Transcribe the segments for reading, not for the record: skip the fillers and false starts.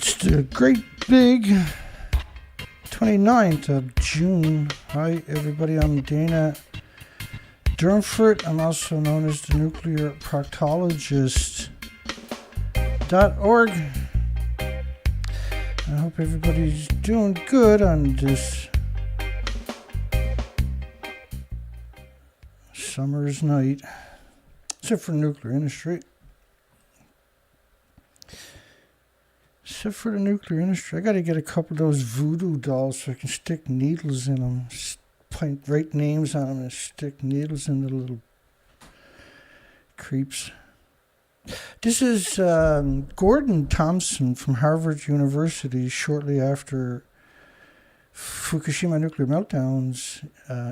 It's the great big 29th of June. Hi everybody, I'm Dana Durnford. I'm also known as the nuclear proctologist.org. I hope everybody's doing good on this summer's night, except for the nuclear industry. Except for the nuclear industry. I got to get a couple of those voodoo dolls so I can stick needles in them. Write names on them and stick needles in the little creeps. This is Gordon Thompson from Harvard University shortly after Fukushima nuclear meltdowns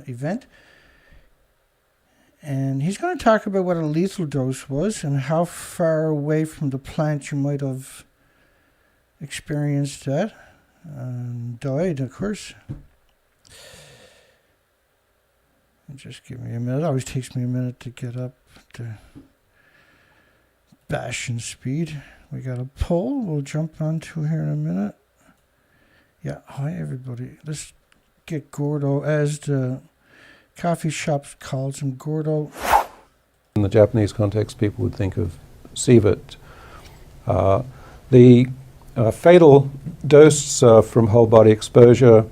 event. And he's going to talk about what a lethal dose was and how far away from the plant you might have experienced that and died, of course. Just give me a minute. It always takes me a minute to get up to bashing speed. We got a poll we'll jump onto here in a minute. Yeah, hi everybody. Let's get Gordo, as the coffee shop calls him, Gordo. In the Japanese context, people would think of sievert. The fatal dose from whole body exposure,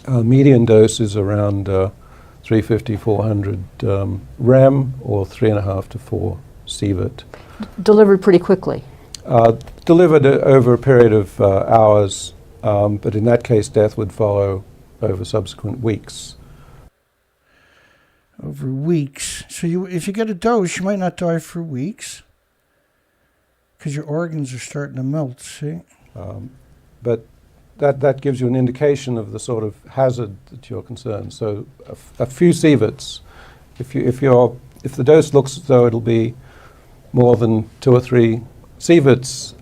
median dose is around 350, 400 rem, or 3.5 to 4 sievert. Delivered pretty quickly? Delivered over a period of hours, but in that case death would follow over subsequent weeks. Over weeks. So if you get a dose, you might not die for weeks because your organs are starting to melt, see? But that gives you an indication of the sort of hazard that you're concerned. So a few sieverts, if the dose looks as though it'll be more than 2 or 3 sieverts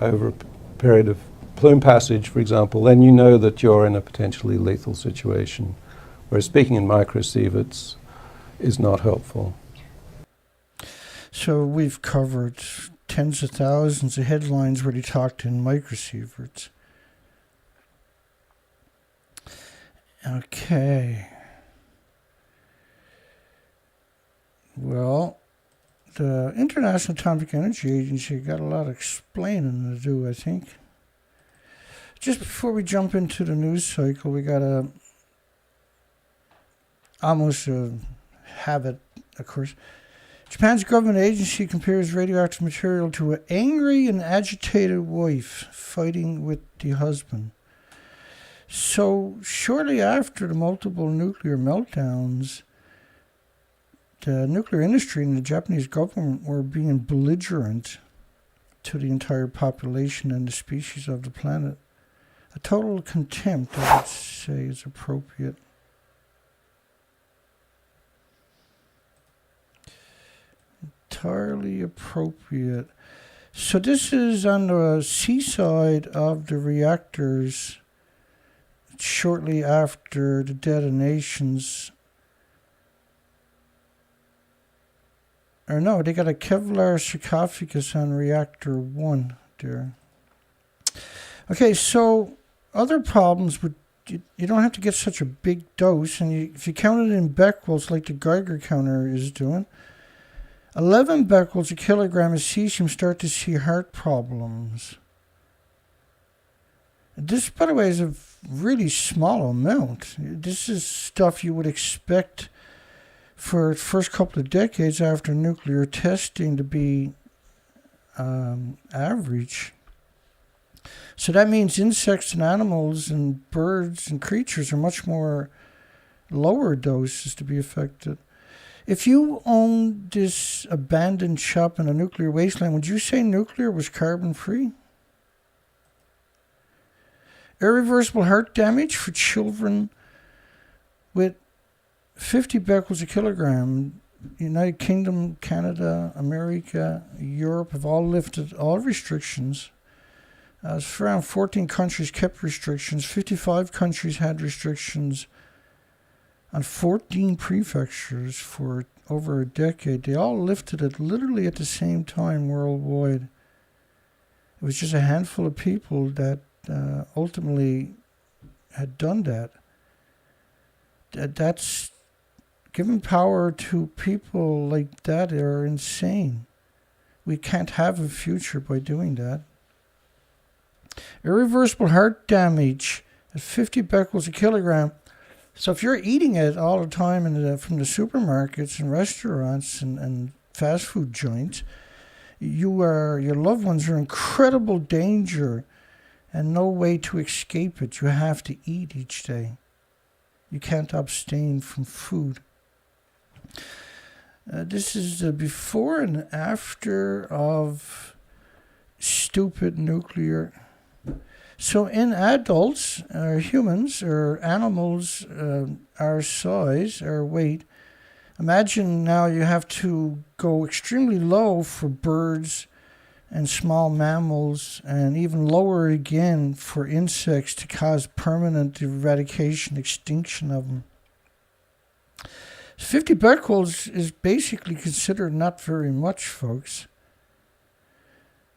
over a period of plume passage, for example, then you know that you're in a potentially lethal situation. Whereas speaking in microsieverts is not helpful. So we've covered tens of thousands of headlines where they talked in microsieverts. Okay. Well, the International Atomic Energy Agency got a lot of explaining to do, I think. Just before we jump into the news cycle, we got to almost have it, of course. Japan's government agency compares radioactive material to an angry and agitated wife fighting with the husband. So shortly after the multiple nuclear meltdowns, the nuclear industry and the Japanese government were being belligerent to the entire population and the species of the planet. A total contempt, I would say, is appropriate. Entirely appropriate. So this is on the seaside of the reactors shortly after the detonations. Or no, they got a Kevlar sarcophagus on reactor 1 there. Okay, so other problems with you don't have to get such a big dose, and if you count it in becquerels like the Geiger counter is doing, 11 becquerels a kilogram of cesium, start to see heart problems. This, by the way, is a really small amount. This is stuff you would expect for the first couple of decades after nuclear testing to be average. So that means insects and animals and birds and creatures are much more lower doses to be affected. If you owned this abandoned shop in a nuclear wasteland, would you say nuclear was carbon-free? Irreversible heart damage for children with 50 becquerels a kilogram. United Kingdom, Canada, America, Europe have all lifted all restrictions. Around 14 countries kept restrictions. 55 countries had restrictions on 14 prefectures for over a decade. They all lifted it literally at the same time worldwide. It was just a handful of people that ultimately had done that. That's giving power to people like that are insane. We can't have a future by doing that. Irreversible heart damage at 50 becquerels a kilogram. So if you're eating it all the time from the supermarkets and restaurants and fast food joints, your loved ones are in incredible danger and no way to escape it. You have to eat each day. You can't abstain from food. This is before and after of stupid nuclear. So in adults, or humans, or animals our size, our weight, imagine now you have to go extremely low for birds and small mammals, and even lower again for insects to cause permanent eradication, extinction of them. 50 becquerels is basically considered not very much, folks.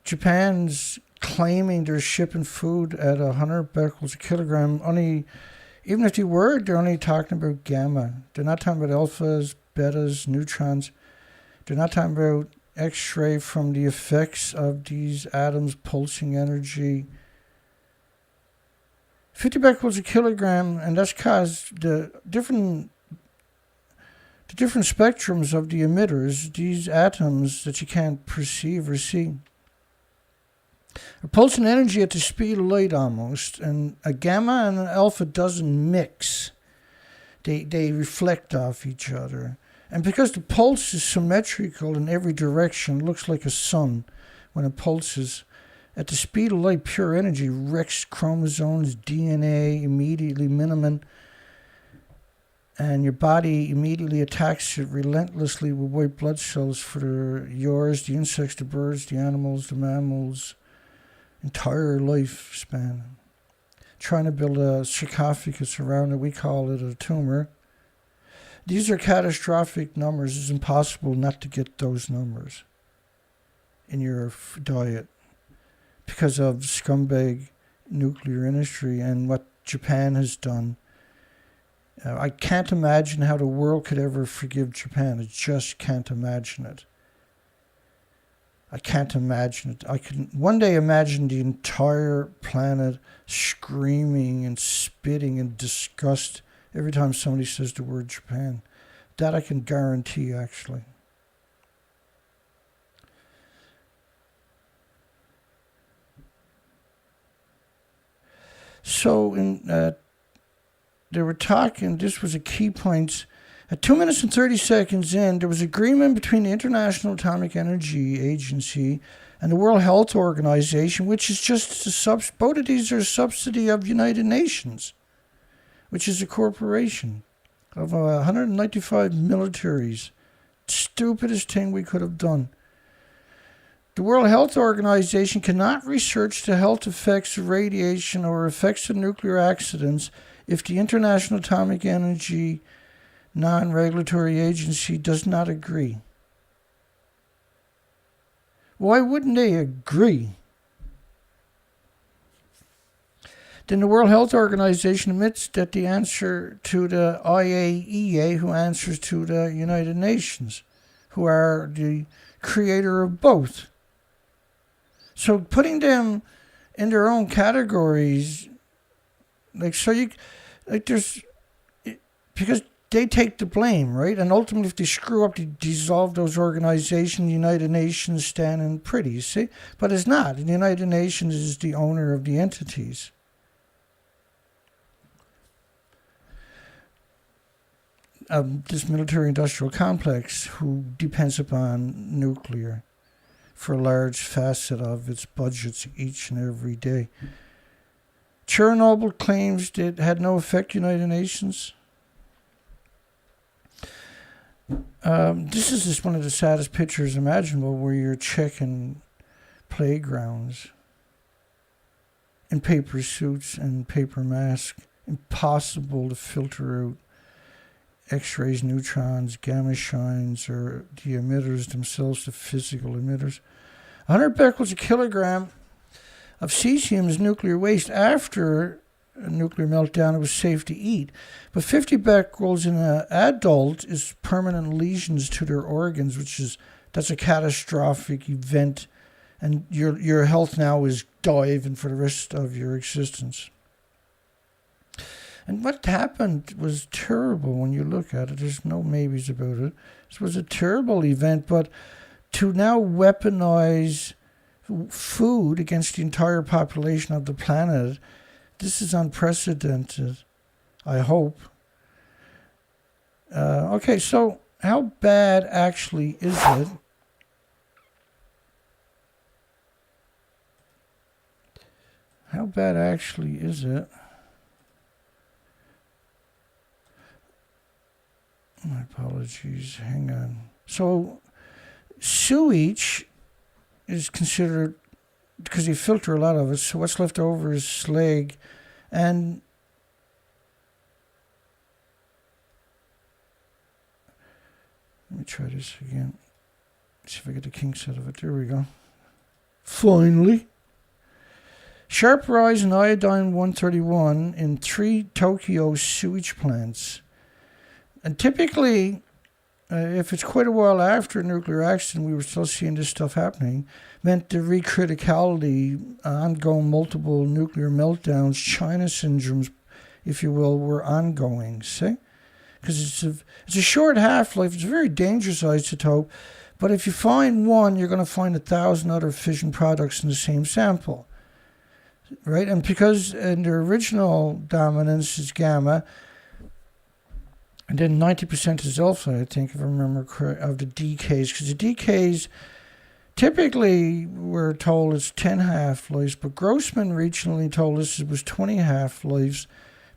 Japan's claiming they're shipping food at 100 becquerels a kilogram. Only, even if they were, they're only talking about gamma. They're not talking about alphas, betas, neutrons. They're not talking about X-ray from the effects of these atoms pulsing energy. 50 becquerels a kilogram, and that's caused the different spectrums of the emitters, these atoms that you can't perceive or see, are pulsing energy at the speed of light almost, and a gamma and an alpha doesn't mix. They reflect off each other. And because the pulse is symmetrical in every direction, it looks like a sun when it pulses. At the speed of light, pure energy wrecks chromosomes, DNA, immediately minimum, and your body immediately attacks it relentlessly with white blood cells for yours, the insects, the birds, the animals, the mammals, entire lifespan. Trying to build a sarcophagus around it, we call it a tumor. These are catastrophic numbers. It's impossible not to get those numbers in your diet because of scumbag nuclear industry and what Japan has done. I can't imagine how the world could ever forgive Japan. I just can't imagine it. I can't imagine it. I can one day imagine the entire planet screaming and spitting in disgust every time somebody says the word Japan. That I can guarantee, actually. So they were talking, this was a key point. At 2 minutes and 30 seconds in, there was agreement between the International Atomic Energy Agency and the World Health Organization, which is just both of these are a subsidy of United Nations, which is a corporation of 195 militaries. Stupidest thing we could have done. The World Health Organization cannot research the health effects of radiation or effects of nuclear accidents if the International Atomic Energy Non-Regulatory Agency does not agree. Why wouldn't they agree? Then the World Health Organization admits that the answer to the IAEA, who answers to the United Nations, who are the creator of both. So putting them in their own categories, because they take the blame, right? And ultimately, if they screw up, they dissolve those organizations. The United Nations standing pretty, you see? But it's not. The United Nations is the owner of the entities. This military-industrial complex who depends upon nuclear for a large facet of its budgets each and every day. Chernobyl claims that it had no effect, United Nations. This is just one of the saddest pictures imaginable, where you're checking playgrounds in paper suits and paper masks. Impossible to filter out X-rays, neutrons, gamma shines, or the emitters themselves, the physical emitters. 100 becquerels a kilogram. of cesium is nuclear waste. After a nuclear meltdown, it was safe to eat. But 50 becquerels in an adult is permanent lesions to their organs, that's a catastrophic event, and your health now is diving for the rest of your existence. And what happened was terrible when you look at it. There's no maybes about it. This was a terrible event, but to now weaponize food against the entire population of the planet, this is unprecedented, I hope. Okay, so how bad actually is it? How bad actually is it? My apologies, hang on. So, sewage is considered, because you filter a lot of it, so what's left over is slag. And let me try this again. See if I get the kinks out of it. There we go. Finally. Sharp rise in iodine 131 in 3 Tokyo sewage plants. And typically, if it's quite a while after a nuclear accident, we were still seeing this stuff happening, meant the recriticality, ongoing multiple nuclear meltdowns, China syndromes, if you will, were ongoing, see? Because it's a short half-life, it's a very dangerous isotope, but if you find one, you're going to find 1,000 other fission products in the same sample, right? And because in their original dominance is gamma, and then 90% is alpha, I think, if I remember correct, of the decays. Because the decays, typically, we're told it's 10 half-lives, but Grossman regionally told us it was 20 half-lives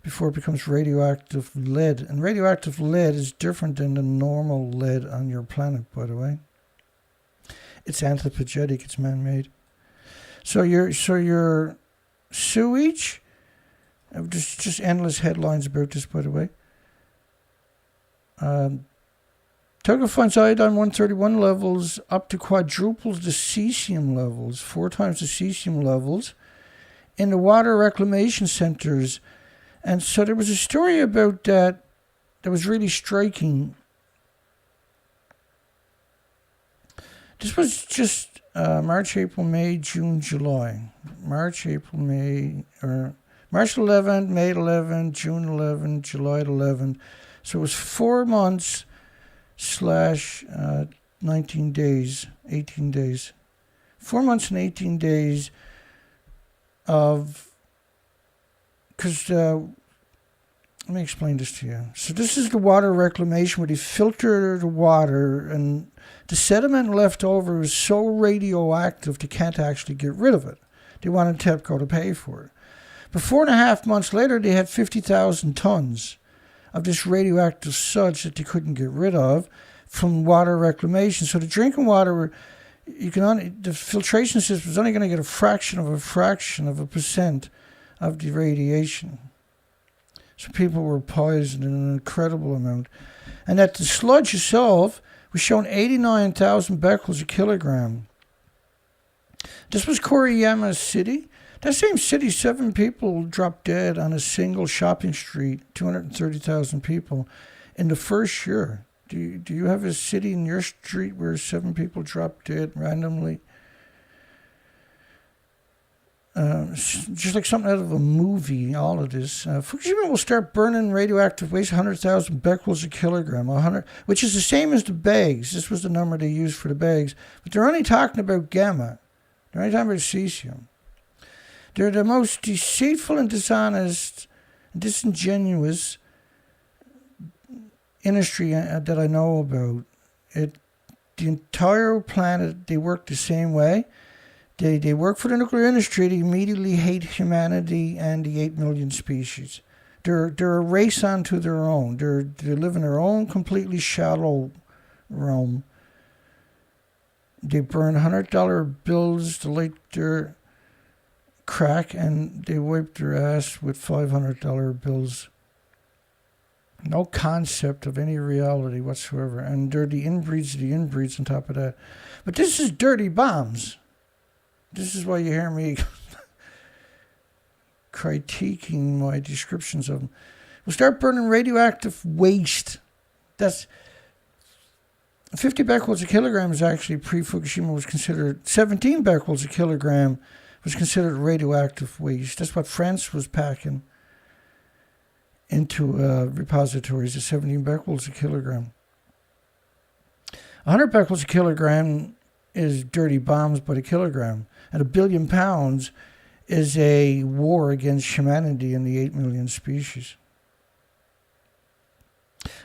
before it becomes radioactive lead. And radioactive lead is different than the normal lead on your planet, by the way. It's anthropogenic, it's man-made. So your sewage, just endless headlines about this, by the way. Tokyo finds iodine 131 levels up to quadruples the cesium levels, 4 times the cesium levels, in the water reclamation centers. And so there was a story about that was really striking. This was just March, April, May, June, July. March 11, May 11, June 11, July 11. So it was 4 months / 19 days, 18 days. 4 months and 18 days of, because, let me explain this to you. So this is the water reclamation where they filter the water, and the sediment left over is so radioactive they can't actually get rid of it. They wanted TEPCO to pay for it. But 4.5 months later, they had 50,000 tons of this radioactive sludge that they couldn't get rid of from water reclamation. So the drinking water, the filtration system was only going to get a fraction of a percent of the radiation. So people were poisoned in an incredible amount. And that the sludge itself was shown 89,000 becquerels a kilogram. This was Koriyama City. That same city, 7 people dropped dead on a single shopping street, 230,000 people, in the first year. Do you have a city in your street where 7 people dropped dead randomly? Just like something out of a movie, all of this. Fukushima will start burning radioactive waste, 100,000 becquerels a kilogram, 100, which is the same as the bags. This was the number they used for the bags. But they're only talking about gamma. They're only talking about cesium. They're the most deceitful and dishonest and disingenuous industry that I know about. The entire planet, they work the same way. They work for the nuclear industry. They immediately hate humanity and the 8 million species. They're a race unto their own. They live in their own completely shallow realm. They burn $100 bills to light their crack, and they wipe their ass with $500 bills. No concept of any reality whatsoever. And they're the inbreeds of the inbreeds on top of that. But this is dirty bombs. This is why you hear me critiquing my descriptions of them. We'll start burning radioactive waste. That's 50 becquerels a kilogram is actually pre-Fukushima was considered, 17 becquerels a kilogram was considered radioactive waste. That's what France was packing into repositories, at 17 becquerels a kilogram. 100 becquerels a kilogram is dirty bombs by the kilogram. And 1 billion pounds is a war against humanity and the 8 million species.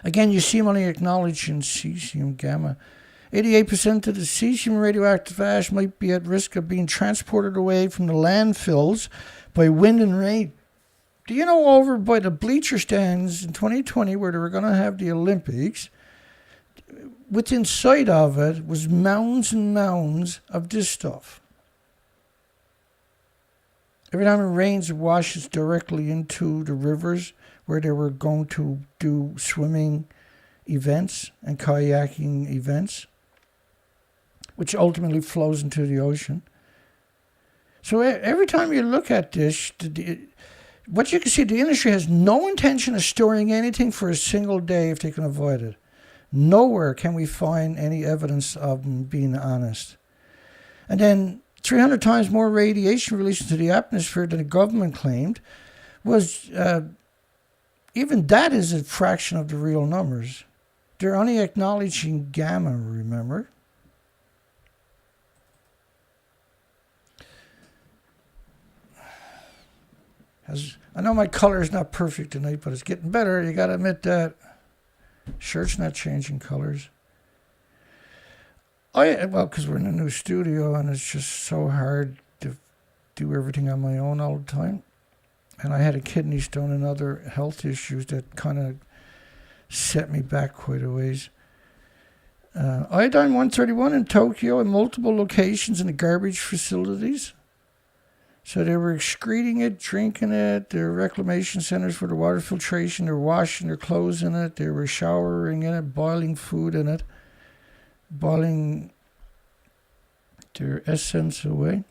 Again, you see him only acknowledging cesium gamma. 88% of the cesium radioactive ash might be at risk of being transported away from the landfills by wind and rain. Do you know over by the bleacher stands in 2020 where they were going to have the Olympics, within sight of it was mounds and mounds of this stuff. Every time it rains, it washes directly into the rivers where they were going to do swimming events and kayaking events, which ultimately flows into the ocean. So every time you look at this, what you can see, the industry has no intention of storing anything for a single day if they can avoid it. Nowhere can we find any evidence of them being honest. And then 300 times more radiation released into the atmosphere than the government claimed was, even that is a fraction of the real numbers. They're only acknowledging gamma, remember? I know my color is not perfect tonight, but it's getting better. You got to admit that. Shirt's not changing colors. Well, because we're in a new studio and it's just so hard to do everything on my own all the time. And I had a kidney stone and other health issues that kind of set me back quite a ways. Iodine-131 in Tokyo in multiple locations in the garbage facilities. So they were excreting it, drinking it. There were reclamation centers for the water filtration. They were washing their clothes in it. They were showering in it, boiling food in it, boiling their essence away.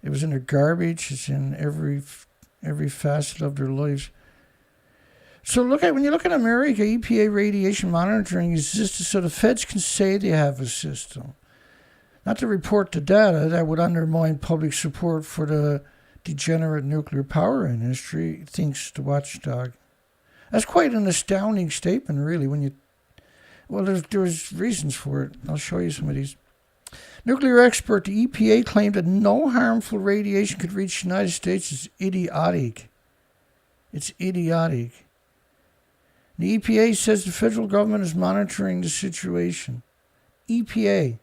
It was in their garbage. It's in every facet of their lives. So when you look at America, EPA radiation monitoring exists so the feds can say they have a system. Not to report the data that would undermine public support for the degenerate nuclear power industry, thinks the watchdog. That's quite an astounding statement, really. There's reasons for it. I'll show you some of these. Nuclear expert, the EPA claimed that no harmful radiation could reach the United States is idiotic. It's idiotic. The EPA says the federal government is monitoring the situation. EPA,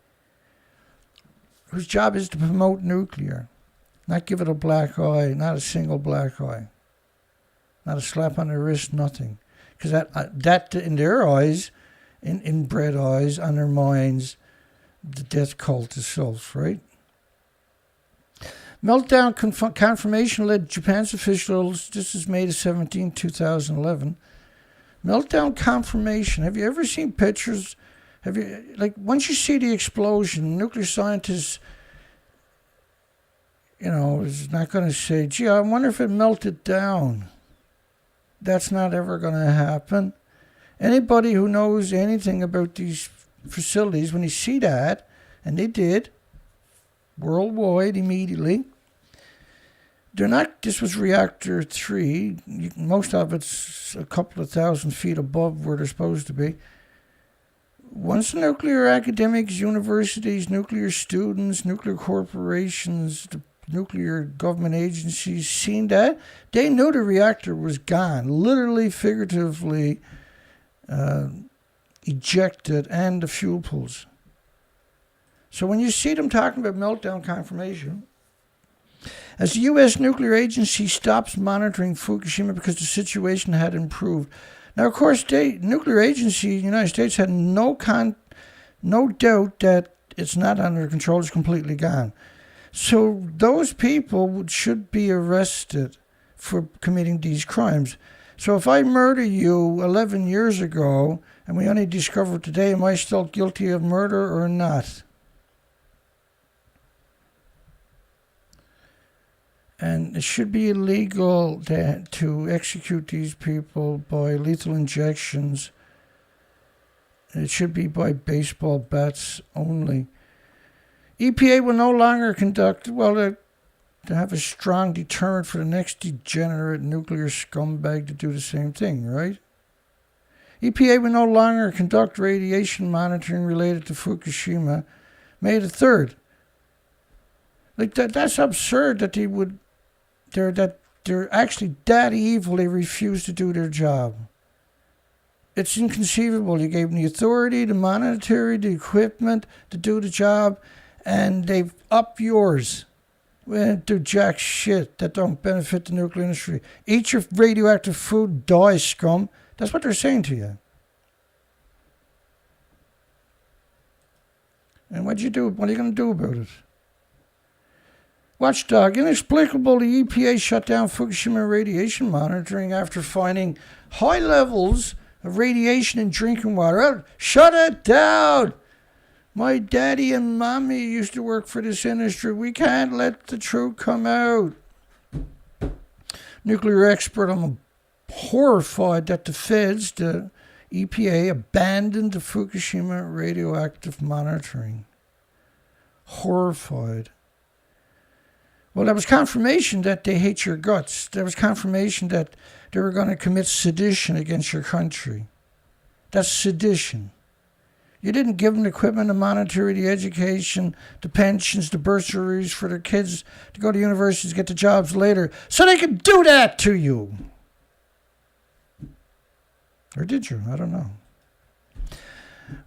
whose job is to promote nuclear, not give it a black eye, not a single black eye, not a slap on the wrist, nothing. Because that in their eyes, inbred eyes, undermines the death cult itself, right? Meltdown confirmation led Japan's officials, this is May 17, 2011. Meltdown confirmation, have you ever seen pictures? Once you see the explosion, nuclear scientists, is not going to say, gee, I wonder if it melted down. That's not ever going to happen. Anybody who knows anything about these facilities, when they see that, and they did, worldwide immediately, this was reactor 3. Most of it's a couple of thousand feet above where they're supposed to be. Once the nuclear academics, universities, nuclear students, nuclear corporations, the nuclear government agencies seen that, they knew the reactor was gone, literally, figuratively ejected, and the fuel pools. So when you see them talking about meltdown confirmation, as the U.S. nuclear agency stops monitoring Fukushima because the situation had improved. Now, of course, the nuclear agency in the United States had no doubt that it's not under control, it's completely gone. So those people should be arrested for committing these crimes. So if I murder you 11 years ago and we only discovered today, am I still guilty of murder or not? And it should be illegal to execute these people by lethal injections. It should be by baseball bats only. EPA will no longer conduct, to have a strong deterrent for the next degenerate nuclear scumbag to do the same thing, right? EPA will no longer conduct radiation monitoring related to Fukushima. May the 3rd. Like that's absurd that they're actually that evil they refuse to do their job. It's inconceivable. You gave them the authority, the monetary, the equipment to do the job, and they've upped yours. We don't do jack shit that don't benefit the nuclear industry. Eat your radioactive food, die, scum. That's what they're saying to you. And what do you do? What are you going to do about it? Watchdog, inexplicable, the EPA shut down Fukushima radiation monitoring after finding high levels of radiation in drinking water. Oh, shut it down! My daddy and mommy used to work for this industry. We can't let the truth come out. Nuclear expert, I'm horrified that the feds, the EPA, abandoned the Fukushima radioactive monitoring. Horrified. Well, that was confirmation that they hate your guts. That was confirmation that they were going to commit sedition against your country. That's sedition. You didn't give them the equipment, the monetary, the education, the pensions, the bursaries for their kids to go to universities, get the jobs later, so they could do that to you. Or did you? I don't know.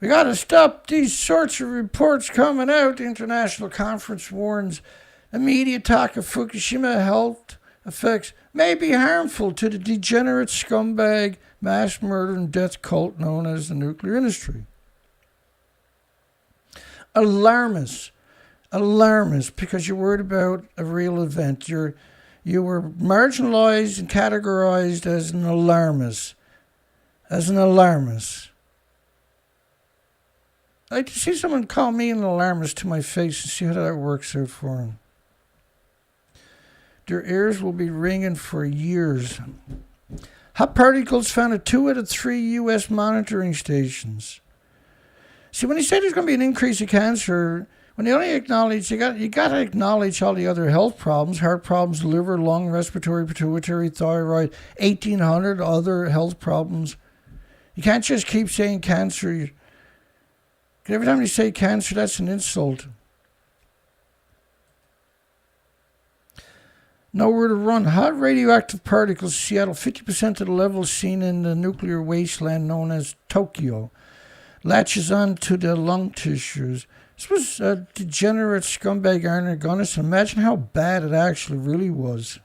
We got to stop these sorts of reports coming out. The International Conference warns immediate talk of Fukushima health effects may be harmful to the degenerate scumbag mass murder and death cult known as the nuclear industry. Alarmists, because you're worried about a real event. You were marginalized and categorized as an alarmist. I'd like to see someone call me an alarmist to my face and see how that works out for them. Their ears will be ringing for years. Hot particles found at 2 out of 3 U.S. monitoring stations. See, when they say there's going to be an increase of cancer, when they only acknowledge, you got to acknowledge all the other health problems, heart problems, liver, lung, respiratory, pituitary, thyroid, 1,800 other health problems. You can't just keep saying cancer. Every time you say cancer, that's an insult. Nowhere to run. Hot radioactive particles, Seattle, 50% of the levels seen in the nuclear wasteland known as Tokyo, latches on to the lung tissues. This was a degenerate scumbag Arnie Gunnison. Imagine how bad it actually really was.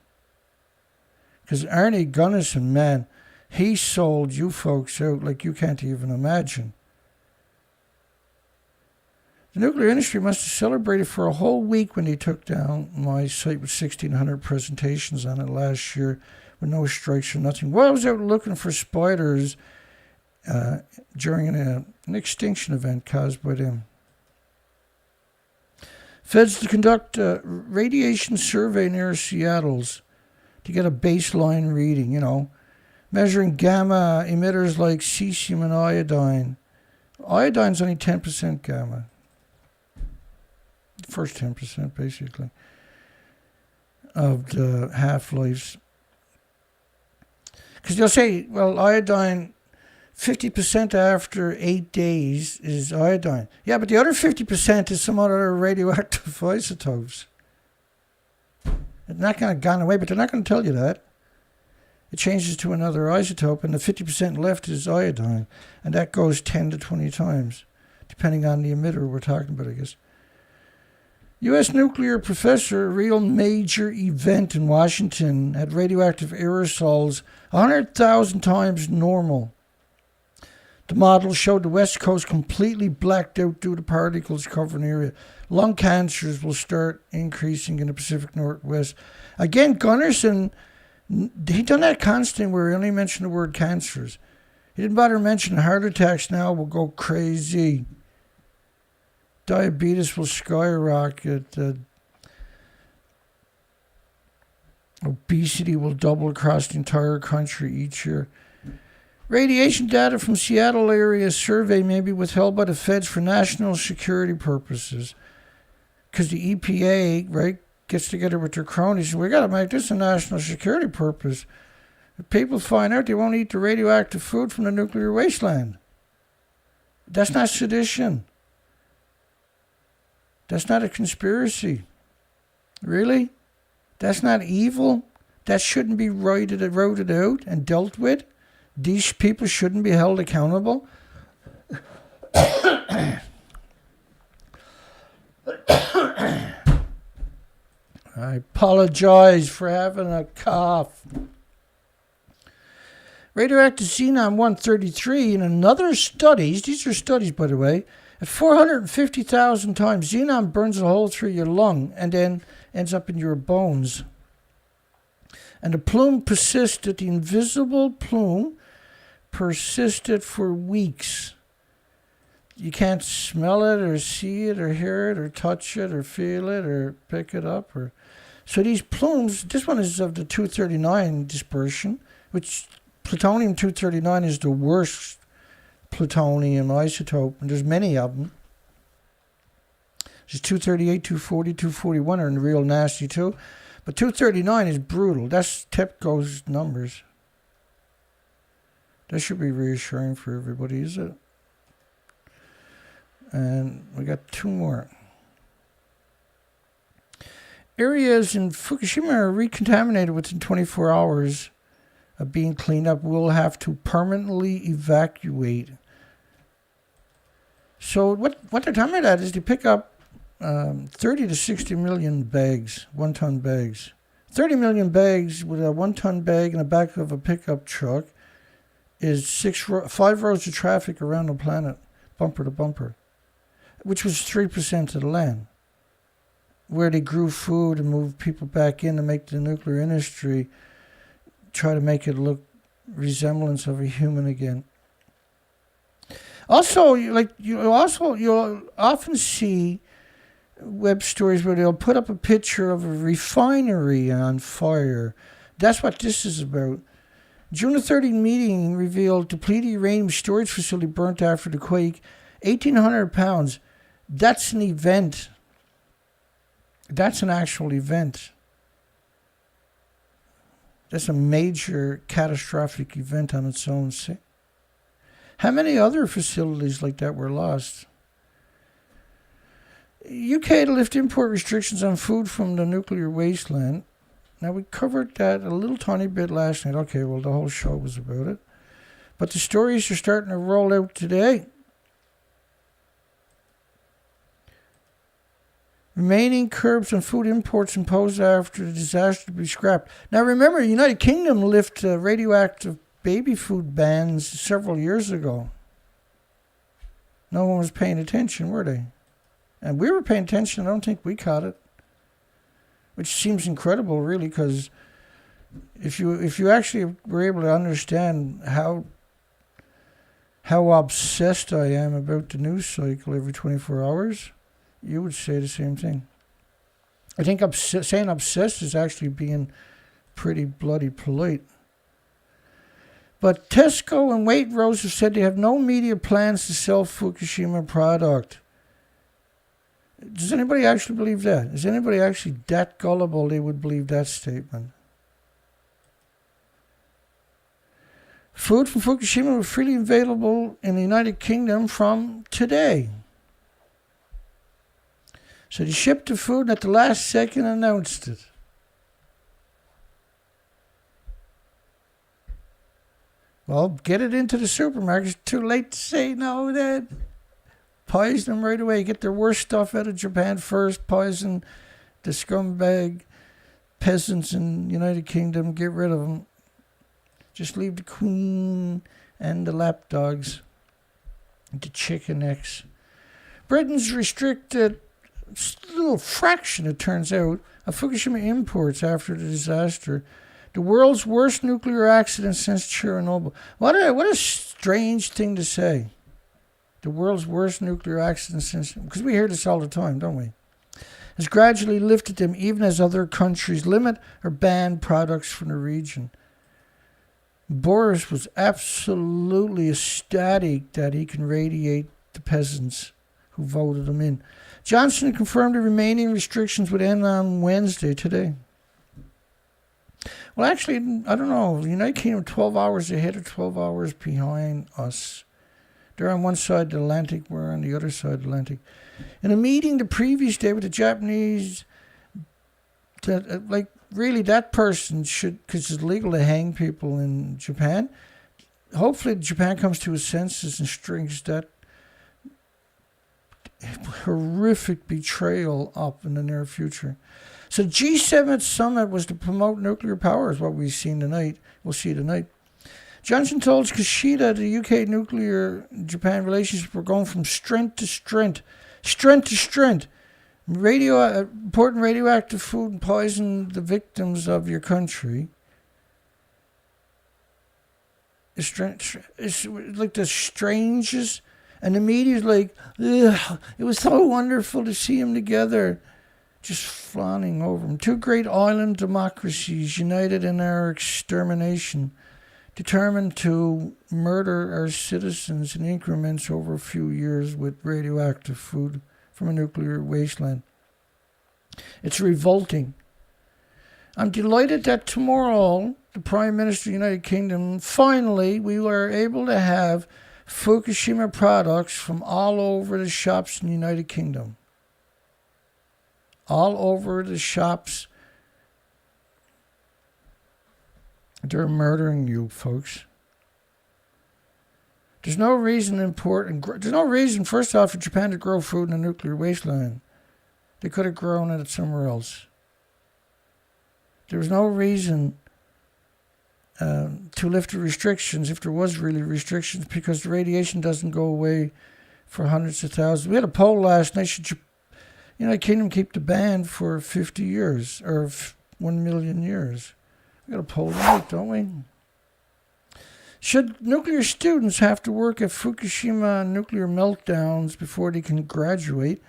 Because Arnie Gunnison, man, he sold you folks out like you can't even imagine. The nuclear industry must have celebrated for a whole week when they took down my site with 1,600 presentations on it last year with no strikes or nothing. Well, I was out looking for spiders during an extinction event caused by them. Feds to conduct a radiation survey near Seattle's to get a baseline reading, measuring gamma emitters like cesium and iodine. Iodine's only 10% gamma. First 10%, basically, of the half-lives. Because they'll say, well, iodine, 50% after 8 days is iodine. Yeah, but the other 50% is some other radioactive isotopes. It's not going to gone away, but they're not going to tell you that. It changes to another isotope, and the 50% left is iodine, and that goes 10 to 20 times, depending on the emitter we're talking about, I guess. U.S. nuclear professor, a real major event in Washington, had radioactive aerosols 100,000 times normal. The model showed the West Coast completely blacked out due to particles covering the area. Lung cancers will start increasing in the Pacific Northwest. Again, Gunnison, he done that constant where he only mentioned the word cancers. He didn't bother mentioning heart attacks now will go crazy. Diabetes will skyrocket. Obesity will double across the entire country each year. Radiation data from Seattle area survey may be withheld by the feds for national security purposes. Because the EPA, right, gets together with their cronies and we got to make this a national security purpose. If people find out, they won't eat the radioactive food from the nuclear wasteland. That's not sedition. That's not a conspiracy. Really? That's not evil? That shouldn't be routed out and dealt with? These people shouldn't be held accountable? I apologize for having a cough. Radioactive xenon-133 in another studies, these are studies by the way, at 450,000 times, xenon burns a hole through your lung and then ends up in your bones. And the plume persisted, the invisible plume persisted for weeks. You can't smell it or see it or hear it or touch it or feel it or pick it up. So these plumes, this one is of the 239 dispersion, which plutonium-239 is the worst plutonium isotope, and there's many of them. There's 238, 240, 241 are real nasty too. But 239 is brutal. That's TEPCO's numbers. That should be reassuring for everybody, is it? And we got two more. Areas in Fukushima are recontaminated within 24 hours of being cleaned up. We'll have to permanently evacuate. So what they're talking about is they pick up 30 to 60 million bags, 1-ton bags. 30 million bags with a 1-ton bag in the back of a pickup truck is 5 rows of traffic around the planet, bumper to bumper, which was 3% of the land, where they grew food and moved people back in to make the nuclear industry try to make it look resemblance of a human again. Also, you'll often see web stories where they'll put up a picture of a refinery on fire. That's what this is about. June the 30th meeting revealed depleted uranium storage facility burnt after the quake. 1,800 pounds. That's an event. That's an actual event. That's a major catastrophic event on its own. How many other facilities like that were lost? UK to lift import restrictions on food from the nuclear wasteland. Now, we covered that a little tiny bit last night. Okay, well, the whole show was about it. But the stories are starting to roll out today. Remaining curbs on food imports imposed after the disaster to be scrapped. Now, remember, the United Kingdom lifted radioactive baby food bans several years ago. No one was paying attention, were they? And we were paying attention. I don't think we caught it. Which seems incredible, really, because if you actually were able to understand how obsessed I am about the news cycle every 24 hours, you would say the same thing. I think saying obsessed is actually being pretty bloody polite. But Tesco and Waitrose have said they have no immediate plans to sell Fukushima product. Does anybody actually believe that? Is anybody actually that gullible they would believe that statement? Food from Fukushima was freely available in the United Kingdom from today. So they shipped the food and at the last second announced it. Well, get it into the supermarkets. It's too late to say no then. Poison them right away. Get their worst stuff out of Japan first. Poison the scumbag peasants in the United Kingdom. Get rid of them. Just leave the queen and the lapdogs. The chicken necks. Britain's restricted a little fraction, it turns out, of Fukushima imports after the disaster. The world's worst nuclear accident since Chernobyl. What a strange thing to say. The world's worst nuclear accident since... Because we hear this all the time, don't we? has gradually lifted them even as other countries limit or ban products from the region. Boris was absolutely ecstatic that he can radiate the peasants who voted him in. Johnson confirmed the remaining restrictions would end on Wednesday, today. Well, actually, I don't know. The United Kingdom 12 hours ahead or 12 hours behind us. They're on one side of the Atlantic, we're on the other side of the Atlantic. In a meeting the previous day with the Japanese, really that person should, because it's illegal to hang people in Japan. Hopefully Japan comes to a senses and strings that horrific betrayal up in the near future. So G7 summit was to promote nuclear power, is what we've seen tonight. We'll see tonight. Johnson told Kishida the UK nuclear-Japan relationship were going from strength to strength. Strength to strength. Important radioactive food poisoned the victims of your country. It's like the strangest. And the media's like, ugh, it was so wonderful to see them together. Just fawning over them. Two great island democracies united in our extermination, determined to murder our citizens in increments over a few years with radioactive food from a nuclear wasteland. It's revolting. I'm delighted that tomorrow, the Prime Minister of the United Kingdom, finally, we were able to have Fukushima products from all over the shops in the United Kingdom. All over the shops. They're murdering you, folks. There's no reason, first off, for Japan to grow food in a nuclear wasteland. They could have grown it somewhere else. There was no reason to lift the restrictions, if there was really restrictions, because the radiation doesn't go away for hundreds of thousands. We had a poll last night. Should United Kingdom keep the ban for 50 years, or 1 million years? We got a poll tonight, don't we? Should nuclear students have to work at Fukushima nuclear meltdowns before they can graduate?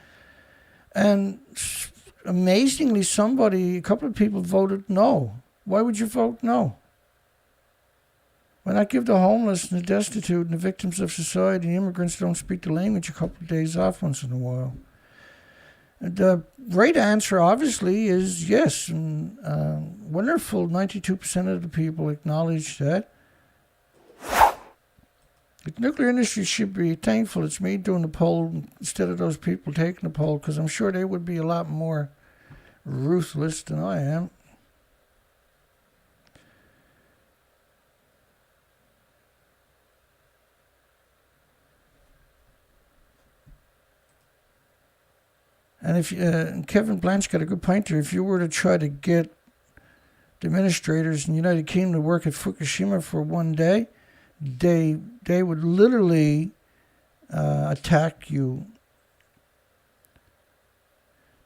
And amazingly, a couple of people voted no. Why would you vote no? Why not give the homeless and the destitute and the victims of society and immigrants who don't speak the language a couple of days off once in a while? The right answer, obviously, is yes. And wonderful, 92% of the people acknowledge that. The nuclear industry should be thankful it's me doing the poll instead of those people taking the poll, because I'm sure they would be a lot more ruthless than I am. And if Kevin Blanche got a good point there, if you were to try to get the administrators in the United Kingdom to work at Fukushima for one day, they would literally attack you.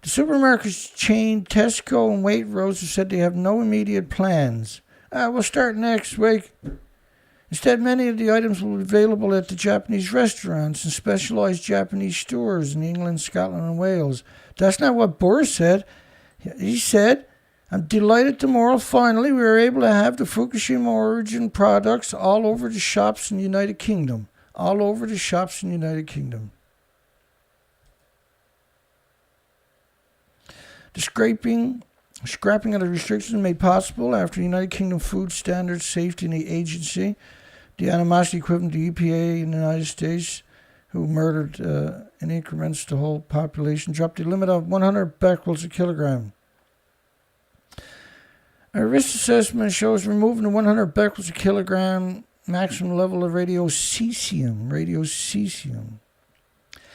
The supermarkets chain Tesco and Waitrose have said they have no immediate plans. We'll start next week. Instead, many of the items will be available at the Japanese restaurants and specialized Japanese stores in England, Scotland, and Wales. That's not what Boris said. He said, I'm delighted tomorrow, finally, we were able to have the Fukushima origin products all over the shops in the United Kingdom. All over the shops in the United Kingdom. The scrapping of the restrictions made possible after the United Kingdom Food Standards Safety and Agency, the animosity equivalent to EPA in the United States, who murdered in increments the whole population, dropped the limit of 100 becquerels a kilogram. A risk assessment shows removing the 100 becquerels a kilogram maximum level of radiocesium. Cesium,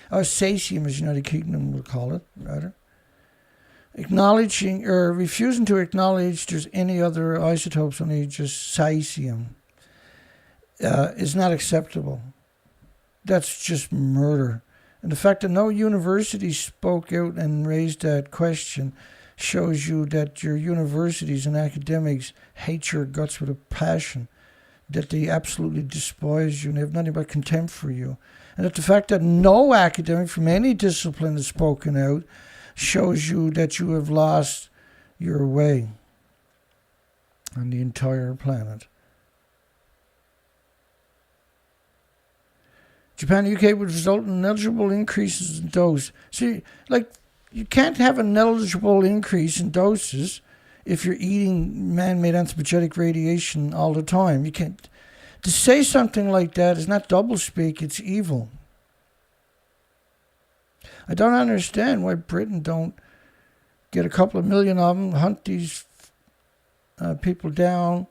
as the United Kingdom will call it, rather. Acknowledging or refusing to acknowledge there's any other isotopes, only just cesium, is not acceptable. That's just murder. And the fact that no university spoke out and raised that question shows you that your universities and academics hate your guts with a passion, that they absolutely despise you and have nothing but contempt for you. And that the fact that no academic from any discipline has spoken out shows you that you have lost your way on the entire planet. Japan and UK would result in negligible increases in dose. See, like, you can't have a negligible increase in doses if you're eating man-made anthropogenic radiation all the time. You can't. To say something like that is not doublespeak, it's evil. I don't understand why Britain don't get a couple of million of them, hunt these people down,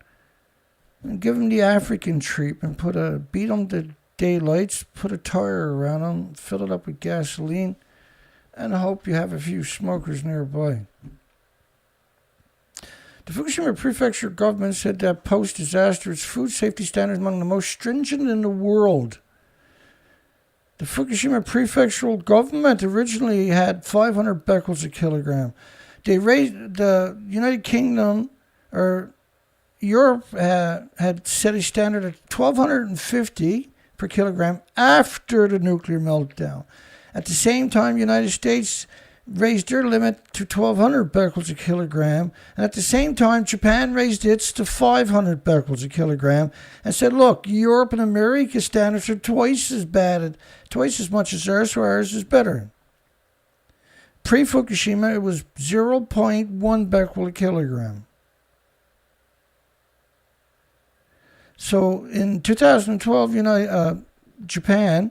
and give them the African treatment, beat them to daylights, put a tire around them, fill it up with gasoline, and hope you have a few smokers nearby. The Fukushima Prefecture government said that post-disaster, its food safety standards among the most stringent in the world. The Fukushima Prefectural government originally had 500 becquerels a kilogram. They raised, the United Kingdom or Europe had set a standard of 1,250 per kilogram after the nuclear meltdown. At the same time, the United States raised their limit to 1,200 becquerels a kilogram, and at the same time, Japan raised its to 500 becquerels a kilogram, and said, look, Europe and America standards are twice as bad, twice as much as ours, so ours is better. Pre-Fukushima, it was 0.1 becquerel a kilogram. So in 2012, Japan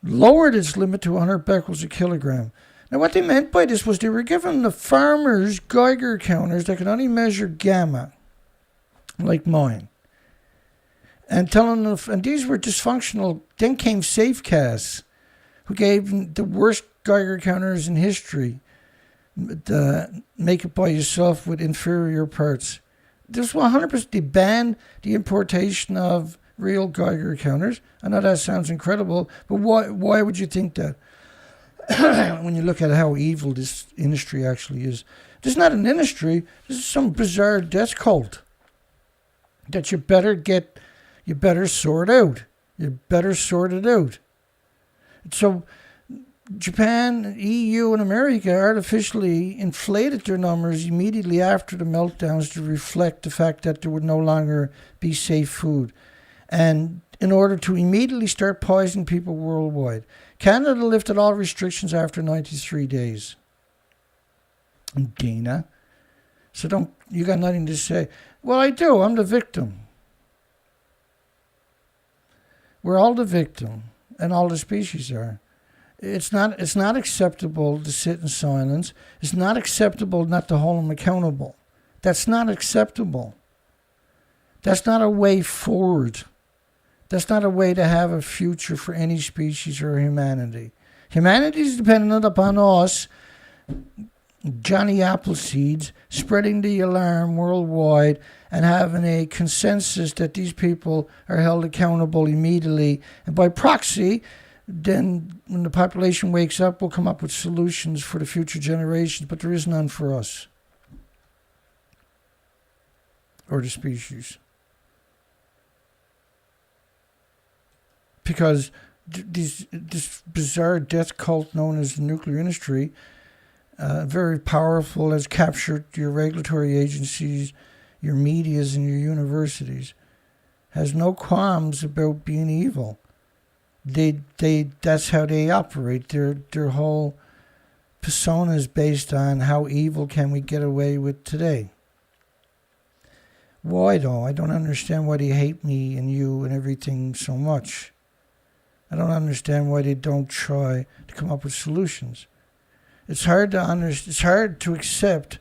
lowered its limit to 100 becquerels a kilogram. Now, what they meant by this was they were giving the farmers Geiger counters that could only measure gamma, like mine, and telling them, and these were dysfunctional. Then came Safecast, who gave them the worst Geiger counters in history. Make it by yourself with inferior parts. This 100%. They banned the importation of real Geiger counters. I know that sounds incredible, but why would you think that? When you look at how evil this industry actually is. This is not an industry. This is some bizarre death cult that you better sort out. You better sort it out. So Japan, EU, and America artificially inflated their numbers immediately after the meltdowns to reflect the fact that there would no longer be safe food. And in order to immediately start poisoning people worldwide. Canada lifted all restrictions after 93 days. And Dana. So you got nothing to say. Well, I do. I'm the victim. We're all the victim, and all the species are. It's not acceptable to sit in silence. It's not acceptable not to hold them accountable. That's not acceptable. That's not a way forward. That's not a way to have a future for any species or humanity. Humanity is dependent upon us, Johnny Appleseeds, spreading the alarm worldwide and having a consensus that these people are held accountable immediately. And by proxy, then when the population wakes up, we'll come up with solutions for the future generations, but there is none for us or the species. Because this bizarre death cult known as the nuclear industry, very powerful, has captured your regulatory agencies, your medias, and your universities, has no qualms about being evil. That's how they operate. Their whole persona is based on how evil can we get away with today. Why though? I don't understand why they hate me and you and everything so much. I don't understand why they don't try to come up with solutions. It's hard to It's hard to accept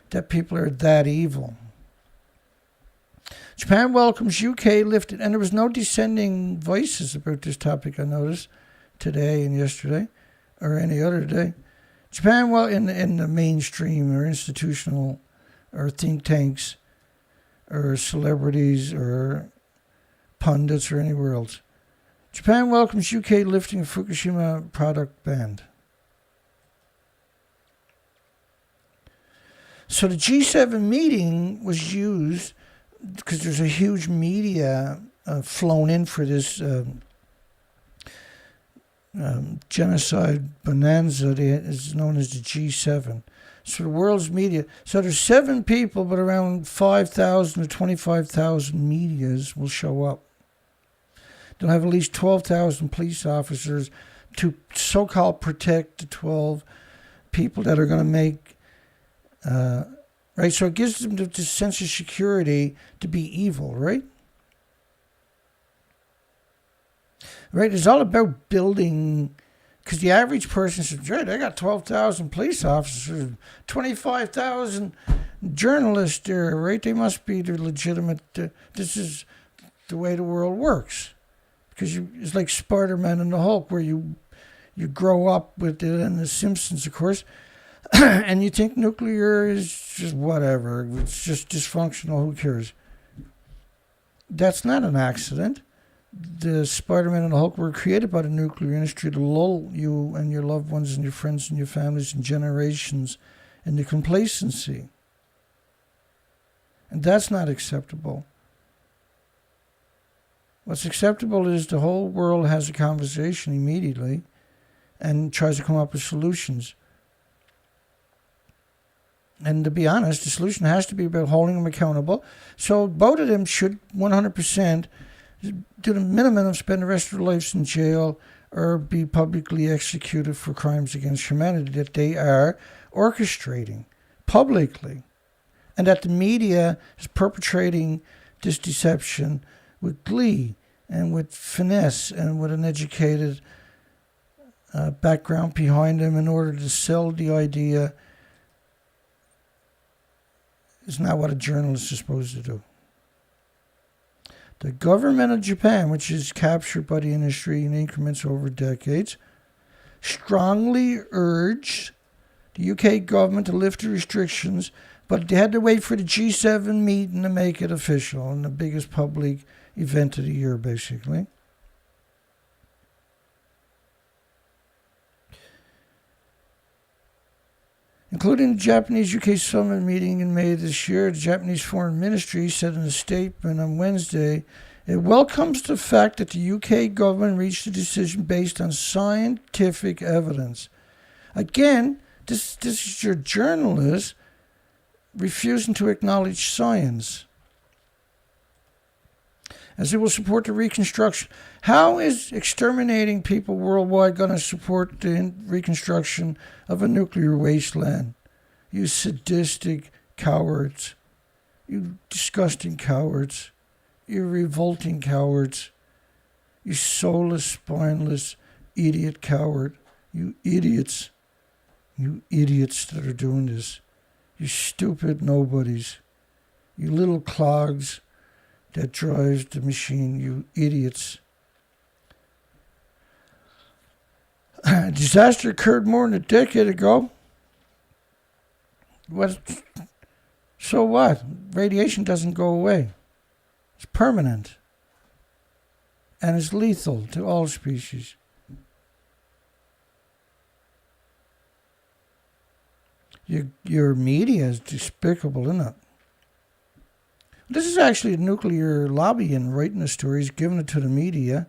that people are that evil. Japan welcomes UK lifted, and there was no dissenting voices about this topic. I noticed today and yesterday, or any other day. Japan, well, in the mainstream or institutional, or think tanks, or celebrities, or pundits, or anywhere else. Japan welcomes UK lifting Fukushima product ban. So the G7 meeting was used because there's a huge media flown in for this genocide bonanza is known as the G7. So the world's media. So there's 7 people, but around 5,000 to 25,000 medias will show up. They'll have at least 12,000 police officers to so-called protect the 12 people that are going to make, right? So it gives them the sense of security to be evil, right? Right? It's all about building, because the average person says, right, I got 12,000 police officers, 25,000 journalists there, right? They must be the legitimate, this is the way the world works. Because it's like Spider-Man and the Hulk, where you grow up with it, and the Simpsons, of course, and you think nuclear is just whatever. It's just dysfunctional. Who cares? That's not an accident. The Spider-Man and the Hulk were created by the nuclear industry to lull you and your loved ones and your friends and your families and generations into complacency. And that's not acceptable. What's acceptable is the whole world has a conversation immediately and tries to come up with solutions. And to be honest, the solution has to be about holding them accountable. So both of them should 100% do the minimum of spend the rest of their lives in jail or be publicly executed for crimes against humanity that they are orchestrating publicly. And that the media is perpetrating this deception with glee and with finesse and with an educated background behind them in order to sell the idea is not what a journalist is supposed to do. The government of Japan, which is captured by the industry in increments over decades, strongly urged the UK government to lift the restrictions, but they had to wait for the G7 meeting to make it official, and the biggest public event of the year, basically. Including the Japanese-UK summit meeting in May this year, the Japanese Foreign Ministry said in a statement on Wednesday, it welcomes the fact that the UK government reached a decision based on scientific evidence. Again, this is your journalist refusing to acknowledge science. As it will support the reconstruction. How is exterminating people worldwide going to support the reconstruction of a nuclear wasteland? You sadistic cowards. You disgusting cowards. You revolting cowards. You soulless, spineless, idiot coward. You idiots. You idiots that are doing this. You stupid nobodies. You little clogs that drives the machine, you idiots. A disaster occurred more than a decade ago. So what? Radiation doesn't go away. It's permanent. And it's lethal to all species. Your media is despicable, isn't it? This is actually a nuclear lobbying writing the stories, giving it to the media,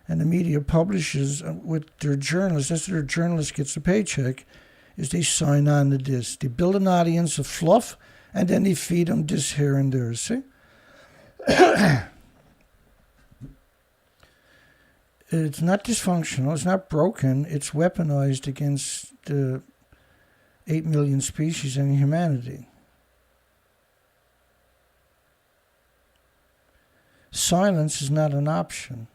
and the media publishes with their journalists. That's their journalist gets a paycheck, is they sign on to this. They build an audience of fluff, and then they feed them this here and there, see? It's not dysfunctional, it's not broken, it's weaponized against the 8 million species and humanity. Silence is not an option.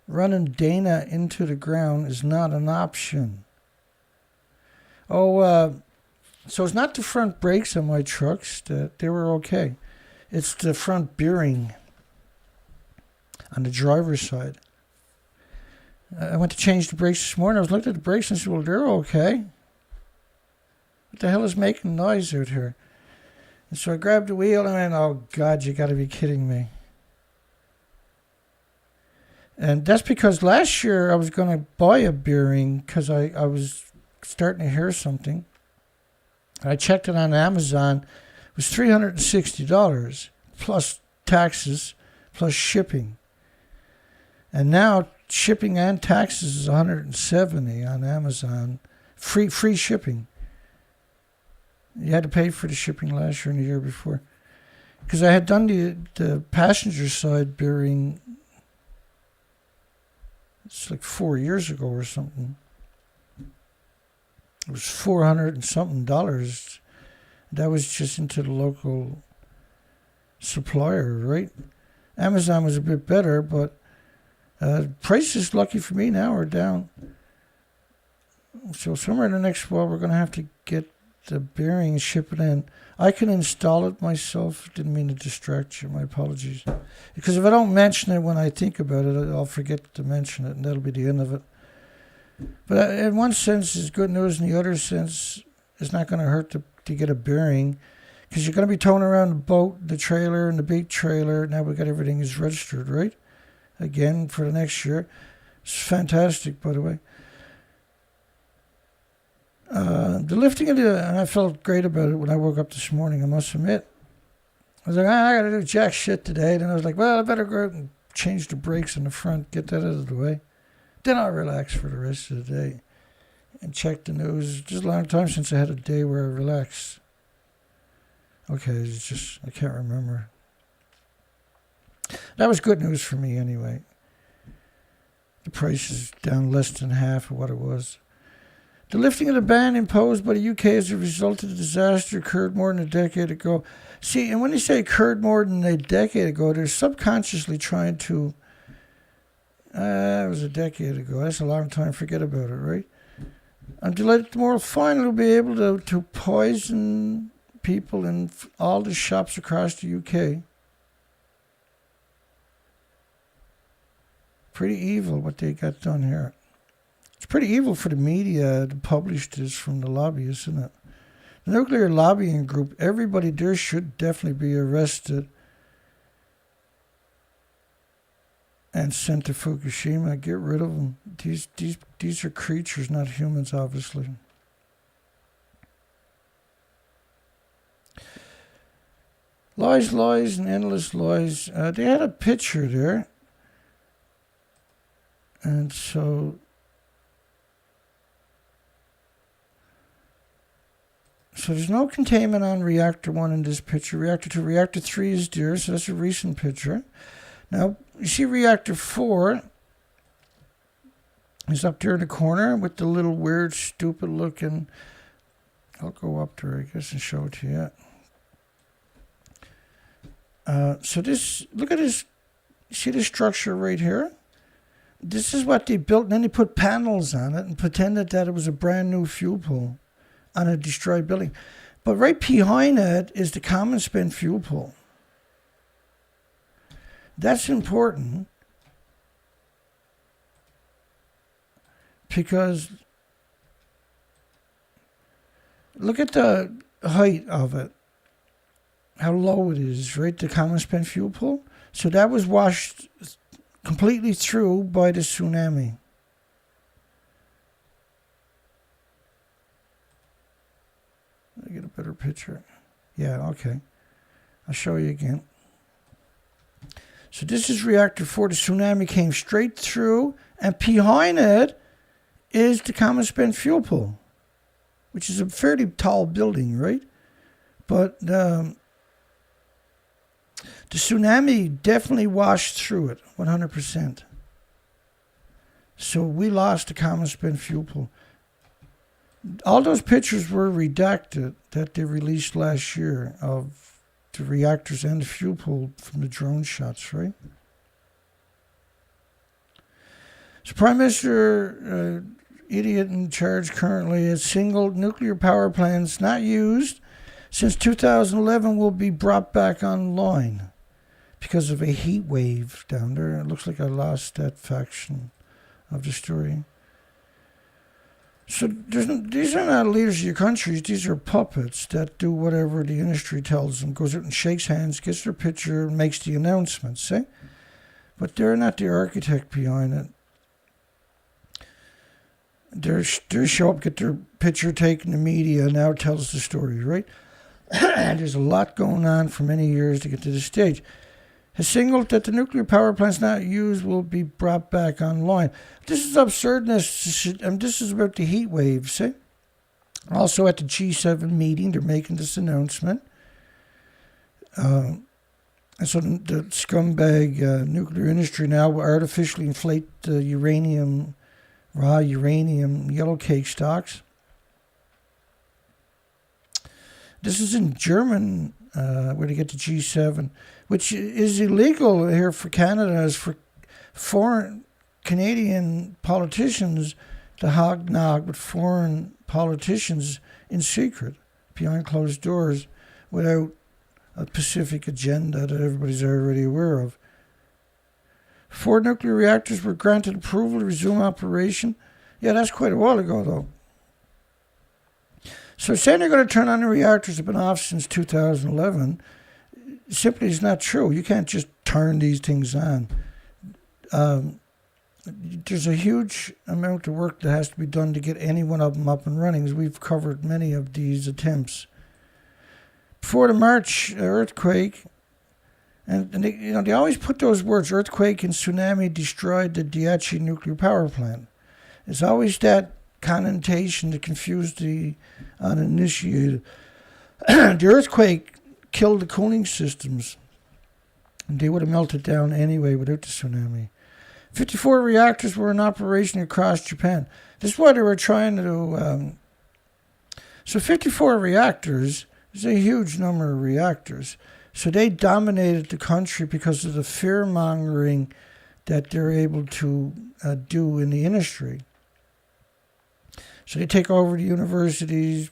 Running Dana into the ground is not an option. So it's not the front brakes on my trucks, they were okay. It's the front bearing on the driver's side. I went to change the brakes this morning. I was looking at the brakes and I said, well, they're okay. What the hell is making noise out here? And so I grabbed the wheel and I went, oh, God, you got to be kidding me. And that's because last year I was going to buy a bearing because I was starting to hear something. I checked it on Amazon. It was $360 plus taxes plus shipping. And now shipping and taxes is $170 on Amazon. Free shipping. You had to pay for the shipping last year and the year before. Because I had done the passenger side bearing, it's like 4 years ago or something. It was $400 and something. That was just into the local supplier, right? Amazon was a bit better, but prices, lucky for me now, are down. So somewhere in the next while, we're going to have to get the bearing and ship it in. I can install it myself. Didn't mean to distract you. My apologies. Because if I don't mention it when I think about it, I'll forget to mention it, and that'll be the end of it. But in one sense, it's good news. In the other sense, it's not going to hurt to get a bearing, because you're going to be towing around the boat, the trailer, and the big trailer. Now we got everything is registered, right? Again, for the next year. It's fantastic, by the way. The lifting of and I felt great about it when I woke up this morning, I must admit. I was like, I got to do jack shit today. Then I was like, well, I better go out and change the brakes in the front, get that out of the way. Then I'll relax for the rest of the day and check the news. Just a long time since I had a day where I relaxed. Okay, it's just, I can't remember. That was good news for me anyway. The price is down less than half of what it was. The lifting of the ban imposed by the UK as a result of the disaster occurred more than a decade ago. See, and when they say occurred more than a decade ago, they're subconsciously trying to... it was a decade ago. That's a long time. Forget about it, right? I'm delighted tomorrow finally will be able to poison people in all the shops across the UK. Pretty evil what they got done here. It's pretty evil for the media to publish this from the lobbyists, isn't it? The nuclear lobbying group, everybody there should definitely be arrested and sent to Fukushima. Get rid of them. These are creatures, not humans, obviously. Lies, lies, and endless lies. They had a picture there. And so there's no containment on reactor 1 in this picture. Reactor 2, reactor 3 is there, so that's a recent picture. Now, you see reactor 4 is up there in the corner with the little weird, stupid looking... I'll go up there, I guess, and show it to you. So this, look at this, see this structure right here? This is what they built, and then they put panels on it and pretended that it was a brand new fuel pool on a destroyed building. But right behind it is the common spent fuel pool. That's important because look at the height of it, how low it is, right? The common spent fuel pool. So that was washed completely through by the tsunami. Let me get a better picture. Yeah, okay. I'll show you again. So this is reactor 4. The tsunami came straight through, and behind it is the common spent fuel pool, which is a fairly tall building, right? But the tsunami definitely washed through it, 100%. So we lost the common spent fuel pool. All those pictures were redacted that they released last year of the reactors and the fuel pool from the drone shots, right? So Prime Minister, idiot in charge currently, has single nuclear power plants not used since 2011 will be brought back online because of a heat wave down there. It looks like I lost that faction of the story. So these are not leaders of your countries. These are puppets that do whatever the industry tells them, goes out and shakes hands, gets their picture, and makes the announcements, see? But they're not the architect behind it. They show up, get their picture taken, the media now tells the story, right? There's a lot going on for many years to get to this stage. has signaled that the nuclear power plants not used will be brought back online. This is absurdness. This is about the heat wave, see? Also at the G7 meeting, they're making this announcement. And so the scumbag nuclear industry now will artificially inflate the raw uranium yellow cake stocks. This is in German, where they get the G7, which is illegal here for Canada, as for foreign Canadian politicians to hog-nog with foreign politicians in secret, behind closed doors, without a Pacific agenda that everybody's already aware of. 4 nuclear reactors were granted approval to resume operation. Yeah, that's quite a while ago, though. So saying they're going to turn on the reactors that have been off since 2011 simply is not true. You can't just turn these things on. There's a huge amount of work that has to be done to get any one of them up and running, as we've covered many of these attempts. Before the March earthquake, and they always put those words, earthquake and tsunami destroyed the Degenerate nuclear power plant. It's always that connotation to confuse the uninitiated. The earthquake killed the cooling systems, and they would have melted down anyway without the tsunami. 54 reactors were in operation across Japan. This is why they were trying to... So 54 reactors is a huge number of reactors. So they dominated the country because of the fear-mongering that they're able to do in the industry. So they take over the universities.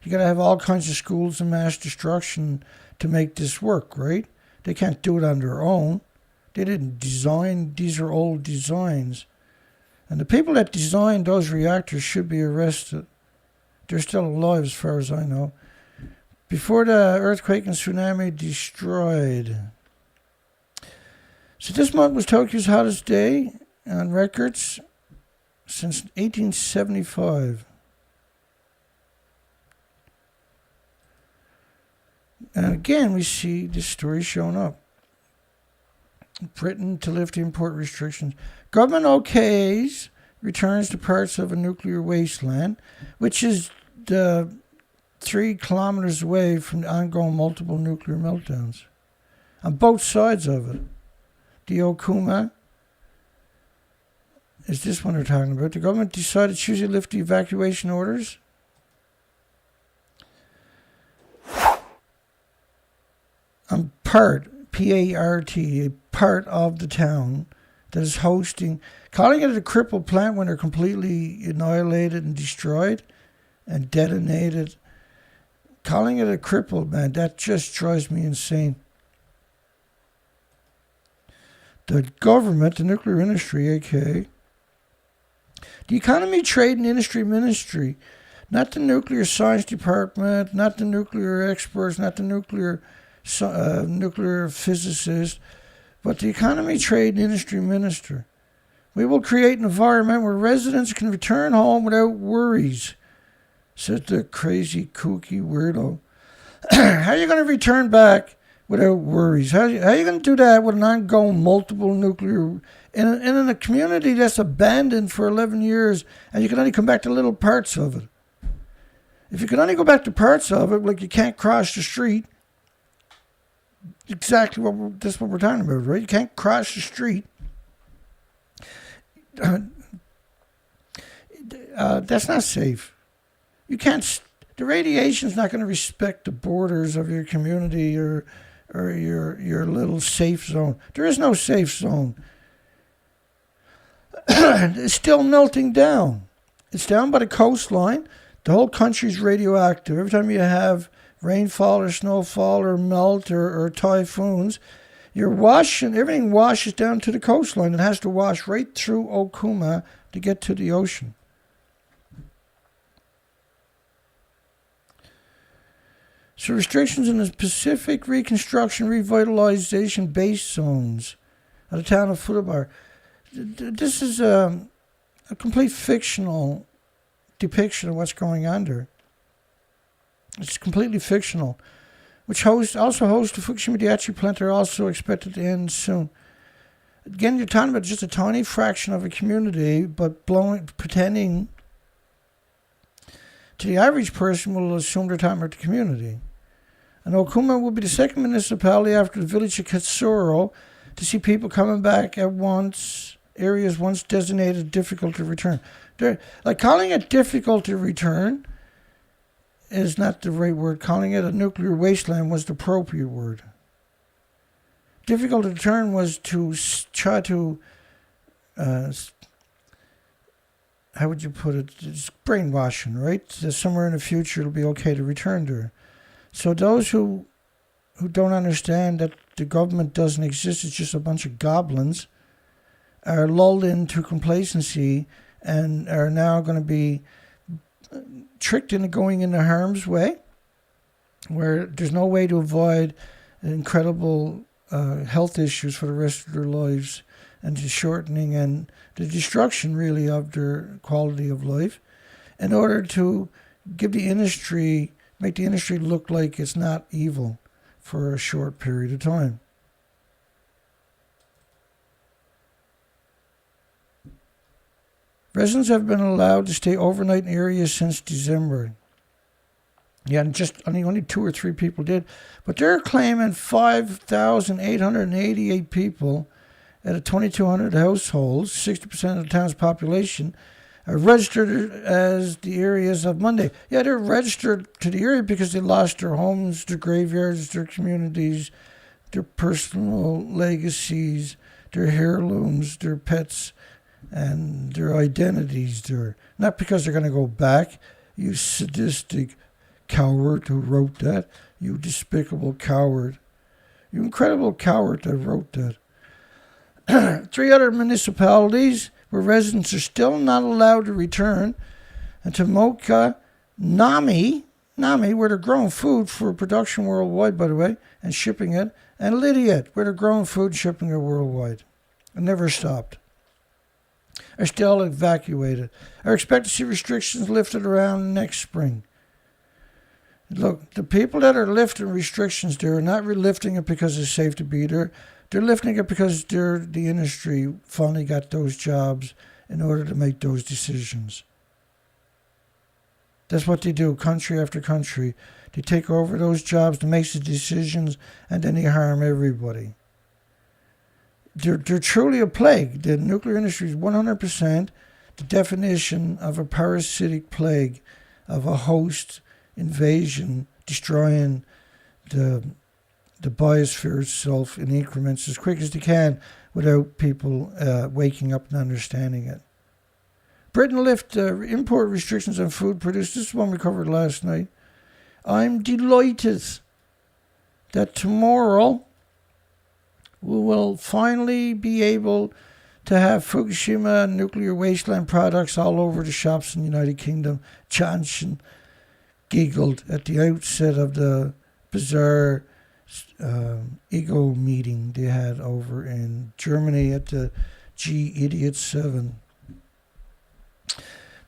You got to have all kinds of schools of mass destruction to make this work, right? They can't do it on their own. They didn't design. These are old designs. And the people that designed those reactors should be arrested. They're still alive as far as I know. Before the earthquake and tsunami destroyed. So this month was Tokyo's hottest day on records since 1875. And again, we see this story showing up. Britain to lift import restrictions. Gov't OKs returns to parts of a nuclear wasteland, which is the 3 kilometers away from the ongoing multiple nuclear meltdowns. On both sides of it. The Okuma is this one they're talking about. The government decided to choose to lift the evacuation orders. On part, P-A-R-T, a part of the town that is hosting, calling it a crippled plant when they're completely annihilated and destroyed and detonated. Calling it a crippled, man, that just drives me insane. The government, the nuclear industry, aka the Economy, Trade and Industry Ministry, not the nuclear science department, not the nuclear experts, not the nuclear physicist, but the Economy, Trade and Industry Minister. We will create an environment where residents can return home without worries, said the crazy, kooky weirdo. How are you going to return back without worries? How are you going to do that with an ongoing multiple nuclear... in a community that's abandoned for 11 years, and you can only come back to little parts of it. If you can only go back to parts of it, like you can't cross the street, exactly that's what we're talking about, right? You can't cross the street. That's not safe. You can't. The radiation's not going to respect the borders of your community or your little safe zone. There is no safe zone. It's still melting down. It's down by the coastline. The whole country's radioactive. Every time you have rainfall or snowfall or melt or typhoons, everything washes down to the coastline. It has to wash right through Okuma to get to the ocean. So restrictions in the Pacific Reconstruction Revitalization base zones of the town of Fukushima. This is a complete fictional depiction of what's going on there. It's completely fictional. which also hosts the Fukushima Daiichi plant, are also expected to end soon. Again, you're talking about just a tiny fraction of a community, but pretending to the average person will assume they're talking about the community. And Okuma will be the second municipality after the village of Katsuro to see people coming back at once, areas once designated difficult to return. Like, calling it difficult to return is not the right word. Calling it a nuclear wasteland was the appropriate word. Difficult to return was to try to, how would you put it? It's brainwashing, right? That somewhere in the future it'll be okay to return there. So those who don't understand that the government doesn't exist, it's just a bunch of goblins, are lulled into complacency and are now going to be tricked into going into harm's way, where there's no way to avoid incredible health issues for the rest of their lives, and the shortening and the destruction, really, of their quality of life, in order to make the industry look like it's not evil for a short period of time. Residents have been allowed to stay overnight in areas since December. Yeah, and just only 2 or 3 people did. But they're claiming 5,888 people out of 2,200 households, 60% of the town's population, are registered as the areas of Monday. Yeah, they're registered to the area because they lost their homes, their graveyards, their communities, their personal legacies, their heirlooms, their pets, and their identities there. Not because they're going to go back. You sadistic coward who wrote that. You despicable coward. You incredible coward that wrote that. 3 other municipalities where residents are still not allowed to return, and Tomoka, Nami, where they're growing food for production worldwide, by the way, and shipping it, and Lydiat, where they're growing food and shipping it worldwide. It never stopped. Are still evacuated. Are expected to see restrictions lifted around next spring. Look, the people that are lifting restrictions there are not lifting it because it's safe to be there. They're lifting it because the industry finally got those jobs in order to make those decisions. That's what they do, country after country. They take over those jobs to make the decisions, and then they harm everybody. They're truly a plague. The nuclear industry is 100% the definition of a parasitic plague, of a host invasion, destroying the biosphere itself in increments as quick as they can without people waking up and understanding it. Britain lifted import restrictions on food produced. This is one we covered last night. I'm delighted that tomorrow we will finally be able to have Fukushima nuclear wasteland products all over the shops in the United Kingdom. Johnson giggled at the outset of the bizarre ego meeting they had over in Germany at the G-Idiot 7.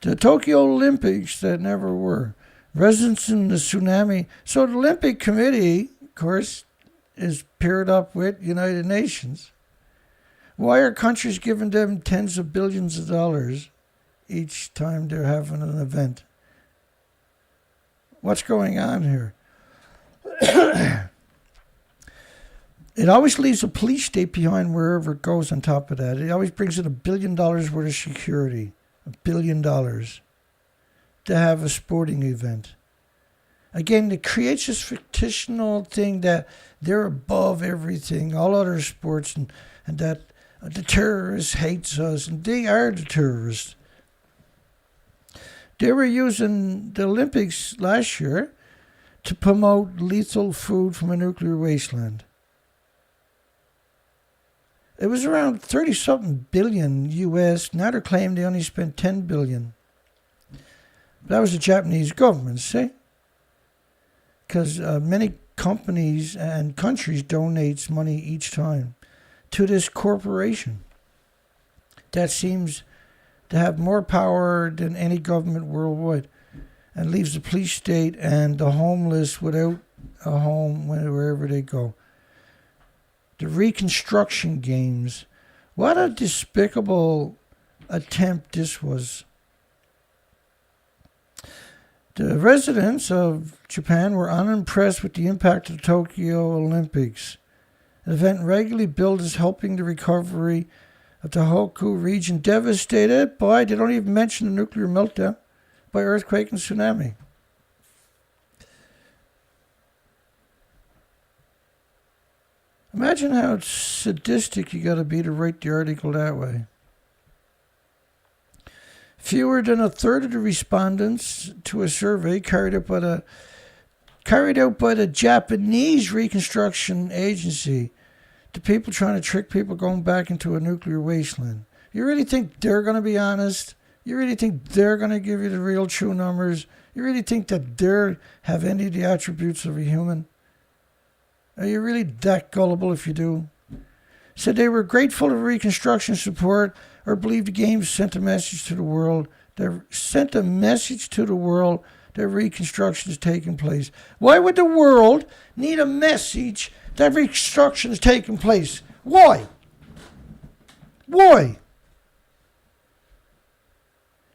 The Tokyo Olympics that never were. Residents in the tsunami. So the Olympic Committee, of course, is paired up with United Nations. Why are countries giving them tens of billions of dollars each time they're having an event? What's going on here? It always leaves a police state behind wherever it goes on top of that. It always brings in $1 billion worth of security. $1 billion to have a sporting event. Again, it creates this fictional thing that they're above everything, all other sports, and that the terrorists hates us, and they are the terrorists. They were using the Olympics last year to promote lethal food from a nuclear wasteland. It was around 30-something billion US. Now they're claiming they only spent 10 billion. That was the Japanese government, see? Because many companies and countries donate money each time to this corporation that seems to have more power than any government worldwide, and leaves the police state and the homeless without a home wherever they go. The Reconstruction Games. What a despicable attempt this was. The residents of Japan were unimpressed with the impact of the Tokyo Olympics. An event regularly billed as helping the recovery of the Hokkaido region devastated by, they don't even mention the nuclear meltdown, by earthquake and tsunami. Imagine how sadistic you got to be to write the article that way. Fewer than a third of the respondents to a survey carried out by the Japanese Reconstruction Agency, the people trying to trick people going back into a nuclear wasteland. You really think they're going to be honest? You really think they're going to give you the real true numbers? You really think that they have any of the attributes of a human? Are you really that gullible if you do? Said they were grateful for Reconstruction support or believed the games sent a message to the world. They sent a message to the world that Reconstruction is taking place. Why would the world need a message that Reconstruction is taking place? Why? Why?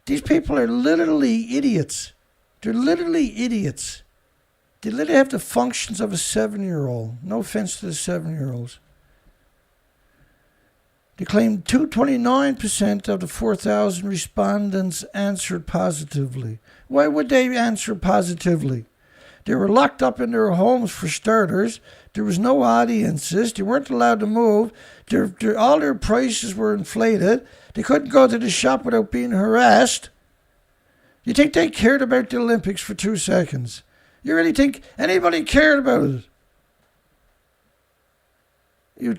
These people are literally idiots. They're literally idiots. They literally have the functions of a 7-year-old. No offense to the 7-year-olds. They claimed 29% of the 4,000 respondents answered positively. Why would they answer positively? They were locked up in their homes for starters. There was no audiences. They weren't allowed to move. All their prices were inflated. They couldn't go to the shop without being harassed. You think they cared about the Olympics for 2 seconds? You really think anybody cared about it?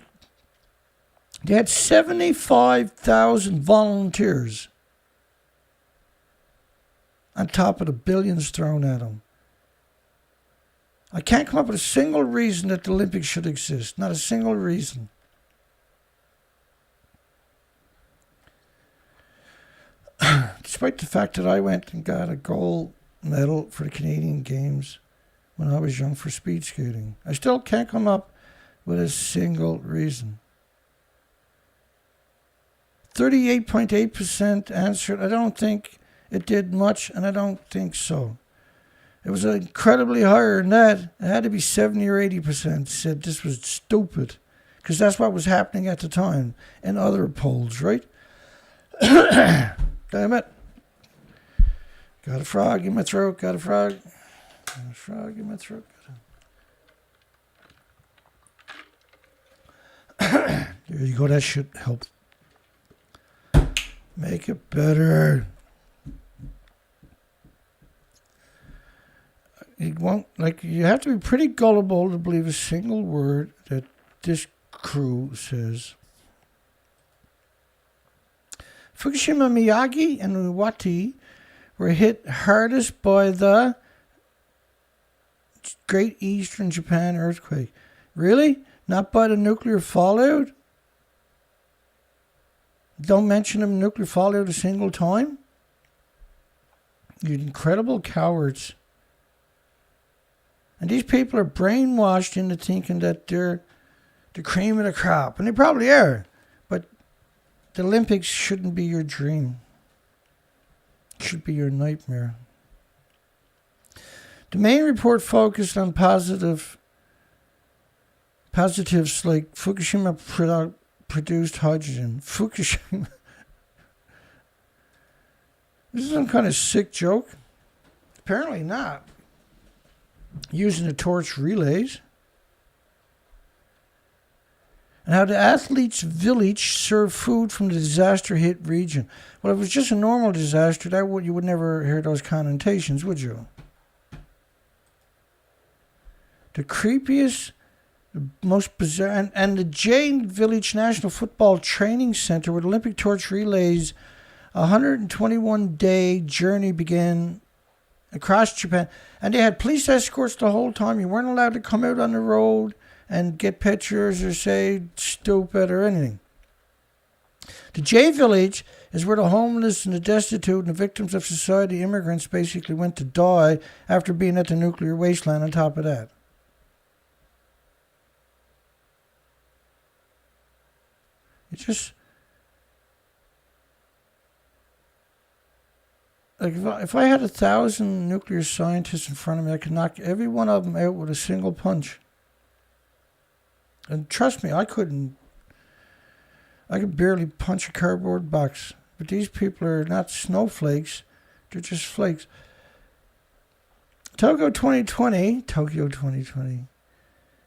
They had 75,000 volunteers on top of the billions thrown at them. I can't come up with a single reason that the Olympics should exist. Not a single reason. Despite the fact that I went and got a gold medal for the Canadian Games when I was young for speed skating, I still can't come up with a single reason. 38.8% answered, I don't think it did much, and I don't think so. It was incredibly higher than that. It had to be 70 or 80% said this was stupid, because that's what was happening at the time in other polls, right? Damn it. Got a frog in my throat, got a frog. Got a frog in my throat. There you go, that should help. Make it better. It won't, you have to be pretty gullible to believe a single word that this crew says. Fukushima, Miyagi, and Iwate were hit hardest by the Great Eastern Japan earthquake. Really? Not by the nuclear fallout? Don't mention the nuclear fallout a single time? You incredible cowards. And these people are brainwashed into thinking that they're the cream of the crop. And they probably are. But the Olympics shouldn't be your dream. It should be your nightmare. The main report focused on positives like Fukushima produced hydrogen. Fukushima. This is some kind of sick joke. Apparently not. Using the torch relays. And how the athletes' village served food from the disaster-hit region. Well, if it was just a normal disaster, you would never hear those connotations, would you? The creepiest, the most bizarre, and the Jane Village National Football Training Center, where the Olympic torch relays, a 121-day journey began across Japan, and they had police escorts the whole time. You weren't allowed to come out on the road and get pictures or say stupid or anything. The J Village is where the homeless and the destitute and the victims of society immigrants basically went to die after being at the nuclear wasteland on top of that. It just, like if I had 1,000 nuclear scientists in front of me, I could knock every one of them out with a single punch. And trust me, I could barely punch a cardboard box. But these people are not snowflakes, they're just flakes. Tokyo 2020,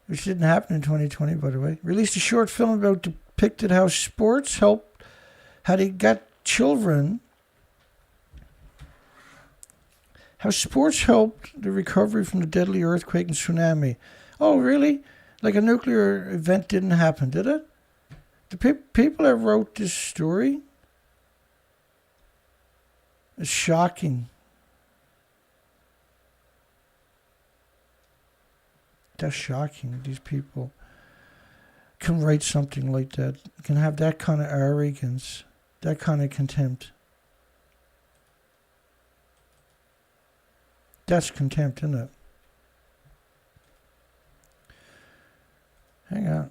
which didn't happen in 2020, by the way, released a short film about depicted how sports helped, how they got children, how sports helped the recovery from the deadly earthquake and tsunami. Oh, really? Like a nuclear event didn't happen, did it? The people that wrote this story, it's shocking. That's shocking. These people can write something like that, can have that kind of arrogance, that kind of contempt. That's contempt, isn't it? Hang on.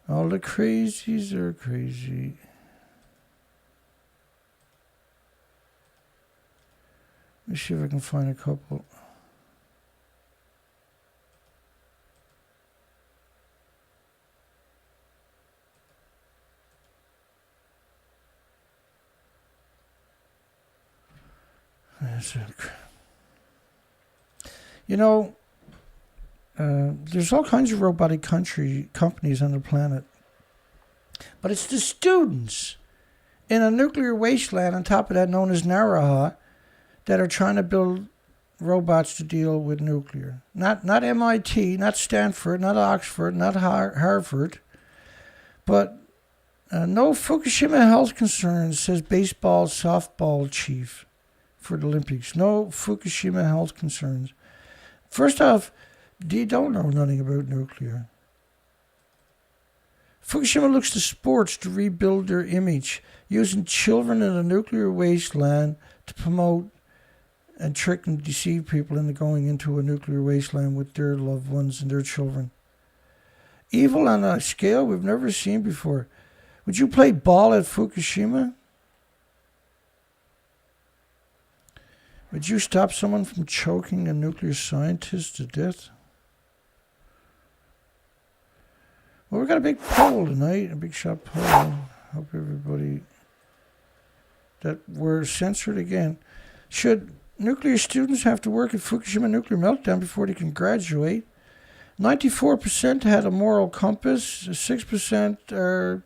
All the crazies are crazy. Let me see if I can find a couple. You know, there's all kinds of robotic companies on the planet. But it's the students in a nuclear wasteland on top of that known as Naraha that are trying to build robots to deal with nuclear. Not MIT, not Stanford, not Oxford, not Harvard, but no Fukushima health concerns, says baseball softball chief for the Olympics. No Fukushima health concerns. First off, they don't know nothing about nuclear. Fukushima looks to sports to rebuild their image, using children in a nuclear wasteland to promote and trick and deceive people into going into a nuclear wasteland with their loved ones and their children. Evil on a scale we've never seen before. Would you play ball at Fukushima? Would you stop someone from choking a nuclear scientist to death? Well, we got a big poll tonight, a big shot poll. Hope everybody that we're censored again. Should nuclear students have to work at Fukushima nuclear meltdown before they can graduate? 94% had a moral compass. 6% are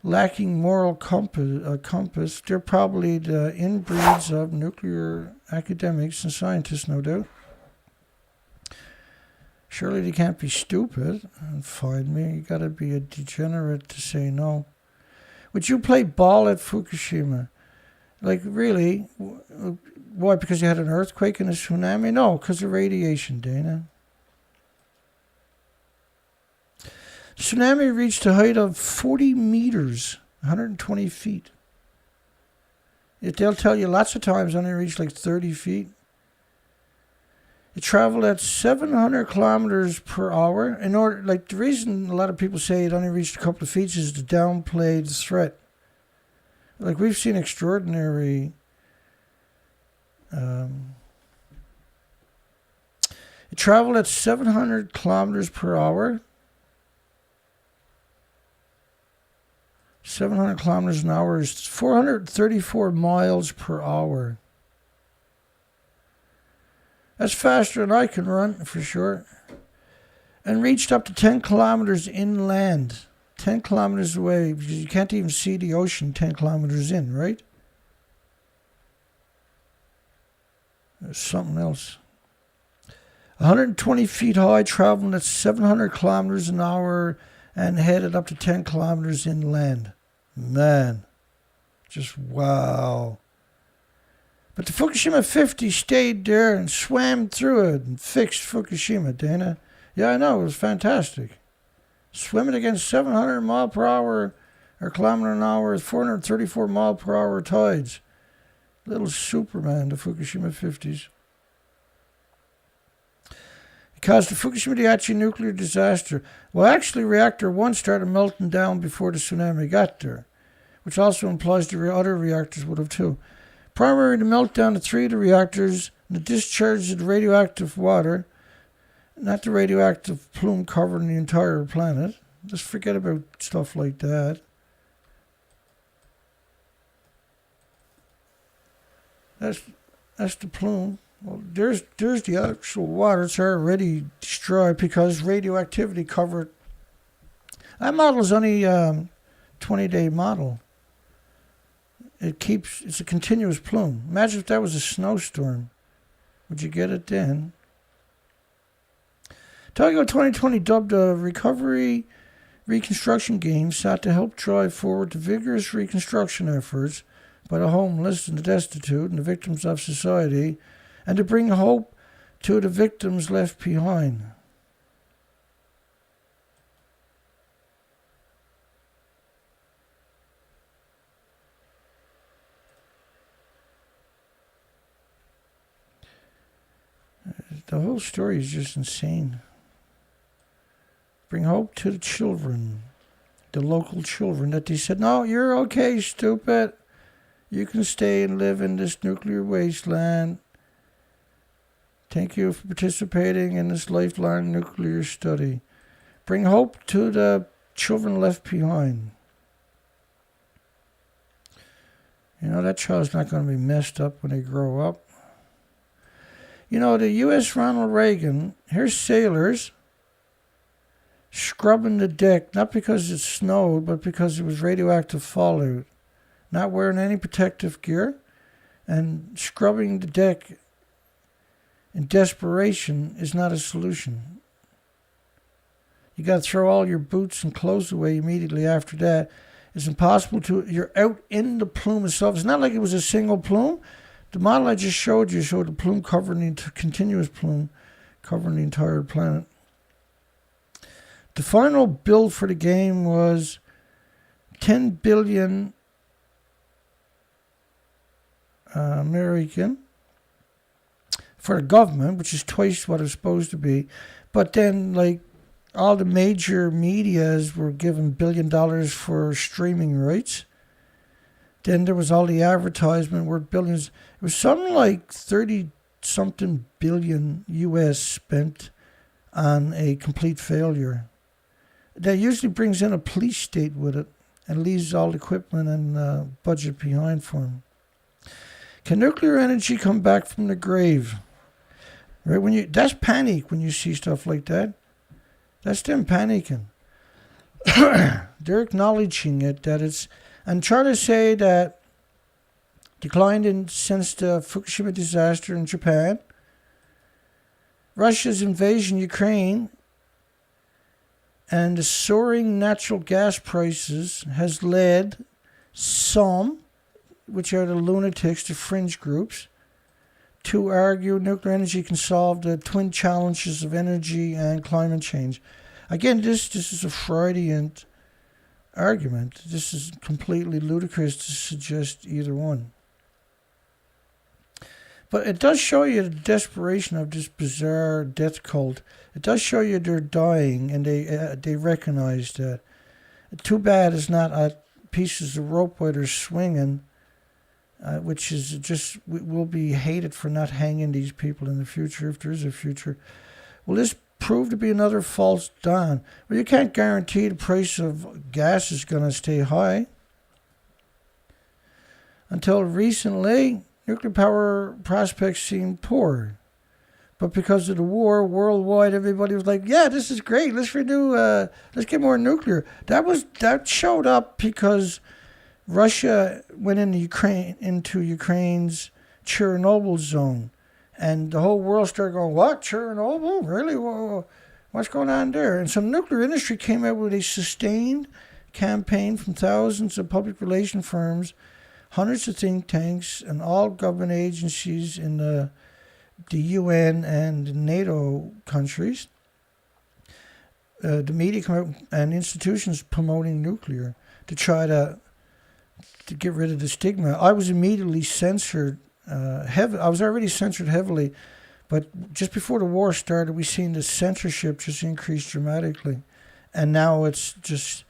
lacking moral compass. They're probably the inbreeds of nuclear academics and scientists, no doubt. Surely they can't be stupid and find me. You gotta be a degenerate to say no. Would you play ball at Fukushima? Like, really? Why, because you had an earthquake and a tsunami? No, because of radiation, Dana. The tsunami reached a height of 40 meters, 120 feet. They'll tell you lots of times only reached like 30 feet. It traveled at 700 kilometers per hour. The reason a lot of people say it only reached a couple of feet is to downplay the threat. Like, we've seen extraordinary. It traveled at 700 kilometers per hour. 700 kilometers an hour is 434 miles per hour. That's faster than I can run, for sure. And reached up to 10 kilometers inland. 10 kilometers away, because you can't even see the ocean 10 kilometers in, right? There's something else. 120 feet high, traveling at 700 kilometers an hour, and headed up to 10 kilometers inland. Man, just wow. But the Fukushima 50 stayed there and swam through it and fixed Fukushima, Dana. Yeah, I know, it was fantastic. Swimming against 700 mile per hour or kilometer an hour, 434 mile per hour tides. Little Superman, the Fukushima 50s. caused the Fukushima Daiichi nuclear disaster. Well, actually, reactor 1 started melting down before the tsunami got there, which also implies the other reactors would have too. Primarily, the meltdown of 3 of the reactors and the discharge of the radioactive water, not the radioactive plume covering the entire planet. Just forget about stuff like that. That's the plume. Well, there's the actual water. It's already destroyed because radioactivity covered. That model is only 20-day model. It's a continuous plume. Imagine if that was a snowstorm. Would you get it then? Tokyo 2020 dubbed the Reconstruction Games sought to help drive forward the vigorous reconstruction efforts by the homeless and the destitute and the victims of society, and to bring hope to the victims left behind. The whole story is just insane. Bring hope to the children, the local children, that they said, no, you're okay, stupid. You can stay and live in this nuclear wasteland. Thank you for participating in this lifelong nuclear study. Bring hope to the children left behind. You know, that child's not going to be messed up when they grow up. You know, the U.S. Ronald Reagan, here's sailors scrubbing the deck, not because it snowed, but because it was radioactive fallout. Not wearing any protective gear and scrubbing the deck in desperation is not a solution. You got to throw all your boots and clothes away immediately after that. It's impossible to. You're out in the plume itself. It's not like it was a single plume. The model I just showed you showed the plume covering the continuous plume covering the entire planet. The final bill for the game was $10 billion American for the government, which is twice what it's supposed to be. But then, like, all the major medias were given $1 billion for streaming rights. Then there was all the advertisement worth billions. It was something like 30-something billion US spent on a complete failure. That usually brings in a police state with it and leaves all the equipment and budget behind for them. Can nuclear energy come back from the grave? Right? That's panic when you see stuff like that. That's them panicking. They're acknowledging it, that it's, and try to say that declined since the Fukushima disaster in Japan. Russia's invasion of Ukraine and the soaring natural gas prices has led some, which are the lunatics, the fringe groups, to argue nuclear energy can solve the twin challenges of energy and climate change. Again, this is a Freudian argument. This is completely ludicrous to suggest either one. But it does show you the desperation of this bizarre death cult. It does show you they're dying, and they recognize that. Too bad it's not pieces of rope where they're swinging, which is just, will be hated for not hanging these people in the future, if there is a future. Will this prove to be another false dawn? Well, you can't guarantee the price of gas is going to stay high. Until recently, nuclear power prospects seemed poor. But because of the war, worldwide, everybody was like, yeah, this is great. Let's let's get more nuclear. That showed up because Russia went into Ukraine's Chernobyl zone. And the whole world started going, what? Chernobyl? Really? What's going on there? And some nuclear industry came out with a sustained campaign from thousands of public relation firms, hundreds of think tanks, and all government agencies in the UN and NATO countries. The media come out and institutions promoting nuclear to try to get rid of the stigma. I was immediately censored. I was already censored heavily But just before the war started, we seen the censorship just increase dramatically. And now it's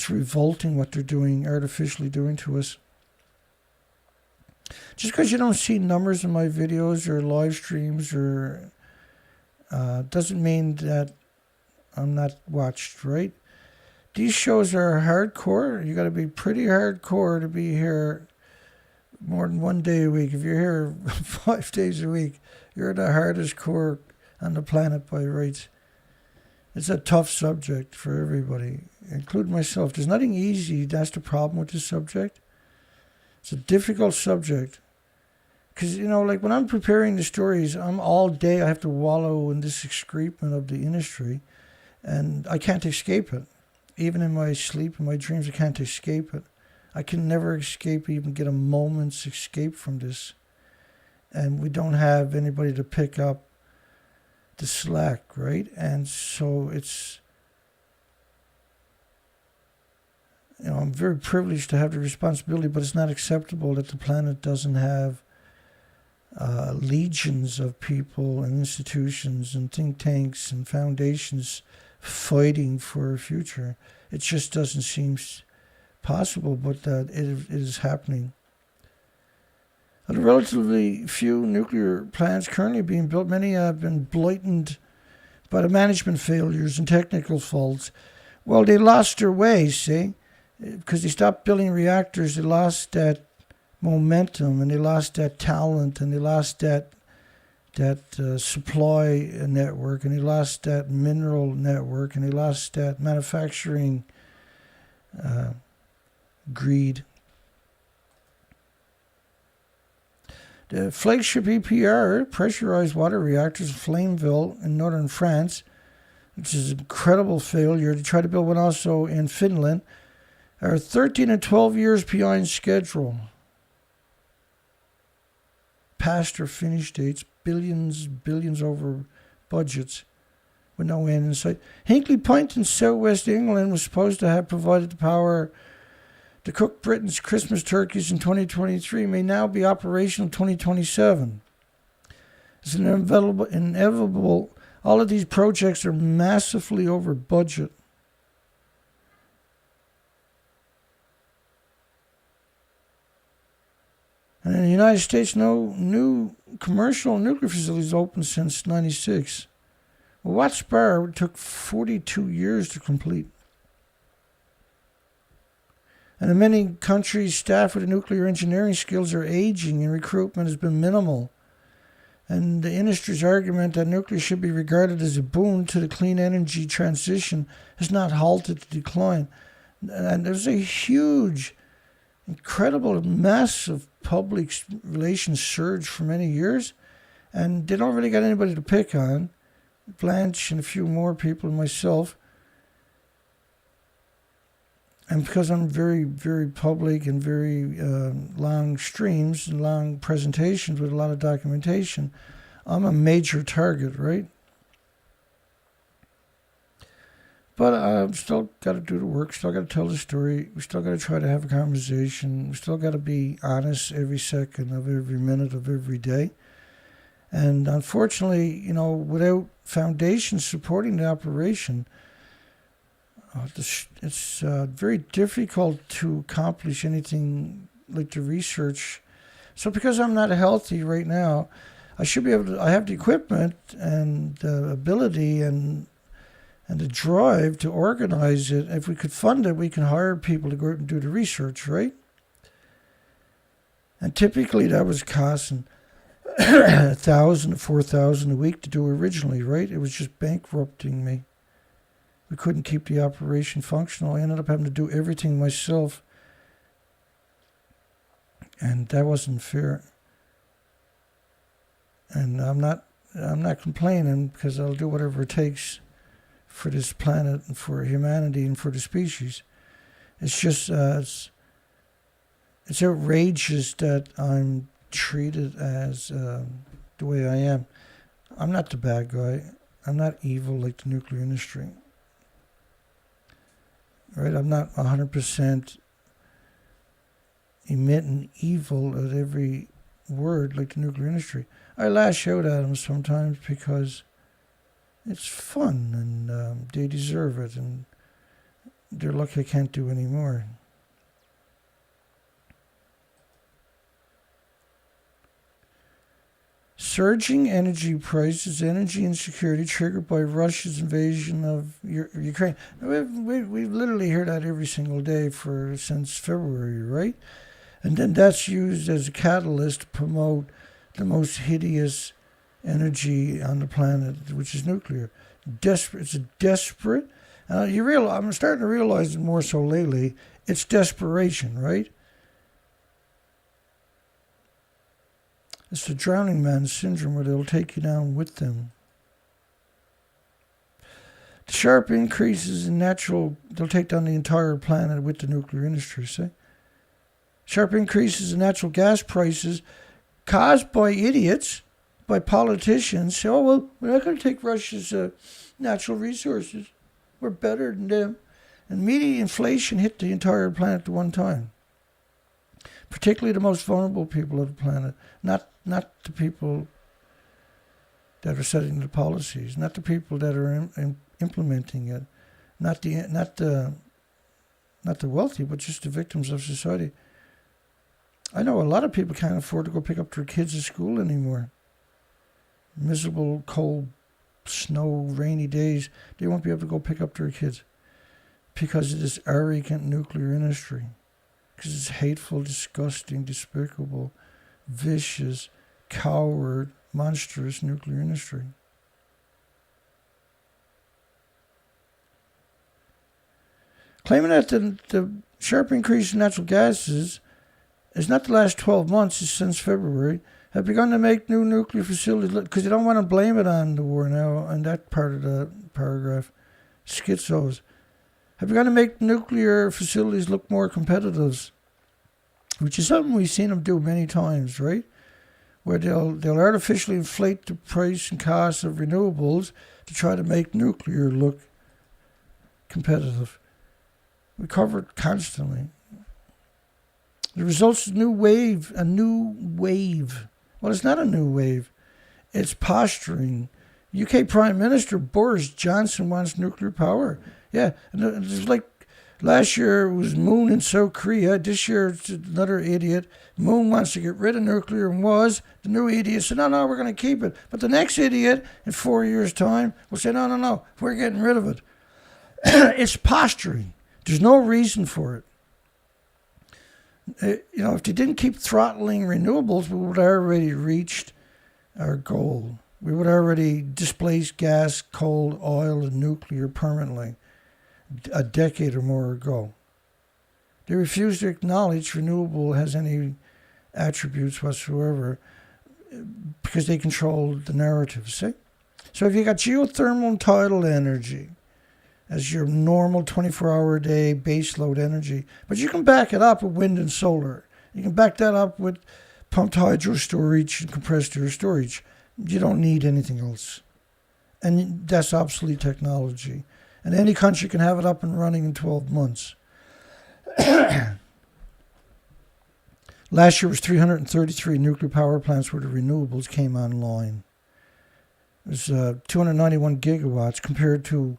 revolting what they're doing, artificially doing to us. Just because you don't see numbers in my videos or live streams or doesn't mean that I'm not watched, right? These shows are hardcore. You got to be pretty hardcore to be here more than one day a week. If you're here 5 days a week, you're the hardest core on the planet by rights. It's a tough subject for everybody, including myself. There's nothing easy. That's the problem with this subject. It's a difficult subject. Because, like when I'm preparing the stories, I'm all day, I have to wallow in this excrement of the industry, and I can't escape it. Even in my sleep, in my dreams, I can't escape it. I can never escape, even get a moment's escape from this. And we don't have anybody to pick up the slack, right? And so it's, I'm very privileged to have the responsibility, but it's not acceptable that the planet doesn't have legions of people and institutions and think tanks and foundations fighting for a future. It just doesn't seem possible, but it is happening. Of the relatively few nuclear plants currently being built, many have been blighted by the management failures and technical faults. Well, they lost their way, see? Because they stopped building reactors, they lost that momentum, and they lost that talent, and they lost that supply network, and they lost that mineral network, and they lost that manufacturing greed. The flagship EPR, pressurized water reactors in Flameville in northern France, which is an incredible failure. They tried to build one also in Finland, are 13 and 12 years behind schedule. Past or finished dates, billions over budgets with no end in sight. Hinkley Point in southwest England was supposed to have provided the power to cook Britain's Christmas turkeys in 2023, may now be operational in 2027. It's inevitable. All of these projects are massively over budget. And in the United States, no new commercial nuclear facilities opened since '96. Well, Watts Bar took 42 years to complete. And in many countries, staff with nuclear engineering skills are aging and recruitment has been minimal. And the industry's argument that nuclear should be regarded as a boon to the clean energy transition has not halted the decline. And there's a huge, incredible, massive public relations surge for many years, and they don't really got anybody to pick on. Blanche and a few more people and myself. And because I'm very, very public and very long streams and long presentations with a lot of documentation, I'm a major target, right? But I've still got to do the work, still got to tell the story, we still got to try to have a conversation, we still got to be honest every second of every minute of every day. And unfortunately, without foundations supporting the operation, it's very difficult to accomplish anything like the research. So because I'm not healthy right now, I should be able to, I have the equipment and the ability and the drive to organize it. If we could fund it, we can hire people to go out and do the research, right? And typically that was costing $1,000 to $4,000 a week to do originally, right? It was just bankrupting me. We couldn't keep the operation functional. I ended up having to do everything myself. And that wasn't fair. And I'm not complaining, because I'll do whatever it takes for this planet and for humanity and for the species. It's just it's outrageous that I'm treated as the way I am. I'm not the bad guy. I'm not evil like the nuclear industry. Right? I'm not 100% emitting evil at every word like the nuclear industry. I lash out at them sometimes because it's fun and they deserve it, and they're lucky I can't do any more. Surging energy prices, energy insecurity triggered by Russia's invasion of Ukraine. We've literally heard that every single day since February, right? And then that's used as a catalyst to promote the most hideous energy on the planet, which is nuclear. It's a desperate. I'm starting to realize it more so lately. It's desperation, right? It's the drowning man syndrome where they'll take you down with them. The sharp increases in they'll take down the entire planet with the nuclear industry, see? Sharp increases in natural gas prices caused by idiots, by politicians. Say, oh, well, we're not going to take Russia's natural resources. We're better than them. And immediate inflation hit the entire planet at one time. Particularly the most vulnerable people of the planet, not the people that are setting the policies, not the people that are implementing it, not the wealthy, but just the victims of society. I know a lot of people can't afford to go pick up their kids at school anymore. Miserable, cold, snow, rainy days, they won't be able to go pick up their kids because of this arrogant nuclear industry. Because it's hateful, disgusting, despicable, vicious, coward, monstrous nuclear industry. Claiming that the sharp increase in natural gases is not the last 12 months, it's since February, have begun to make new nuclear facilities, because they don't want to blame it on the war now, on that part of the paragraph, schizos, have begun to make nuclear facilities look more competitive, which is something we've seen them do many times, right? Where they'll artificially inflate the price and cost of renewables to try to make nuclear look competitive. We cover it constantly. The results is a new wave. Well, it's not a new wave. It's posturing. UK Prime Minister Boris Johnson wants nuclear power. Yeah, and it's like last year it was Moon in South Korea. This year it's another idiot. Moon wants to get rid of nuclear and the new idiot said, no, we're going to keep it. But the next idiot in 4 years' time will say, no, we're getting rid of it. It's posturing. There's no reason for it. If they didn't keep throttling renewables, we would have already reached our goal. We would have already displaced gas, coal, oil, and nuclear permanently a decade or more ago. They refuse to acknowledge renewable has any attributes whatsoever because they control the narrative, see? So if you got geothermal and tidal energy as your normal 24-hour-a-day baseload energy, but you can back it up with wind and solar. You can back that up with pumped hydro storage and compressed air storage. You don't need anything else. And that's obsolete technology. And any country can have it up and running in 12 months. Last year was 333 nuclear power plants where the renewables came online. It was 291 gigawatts compared to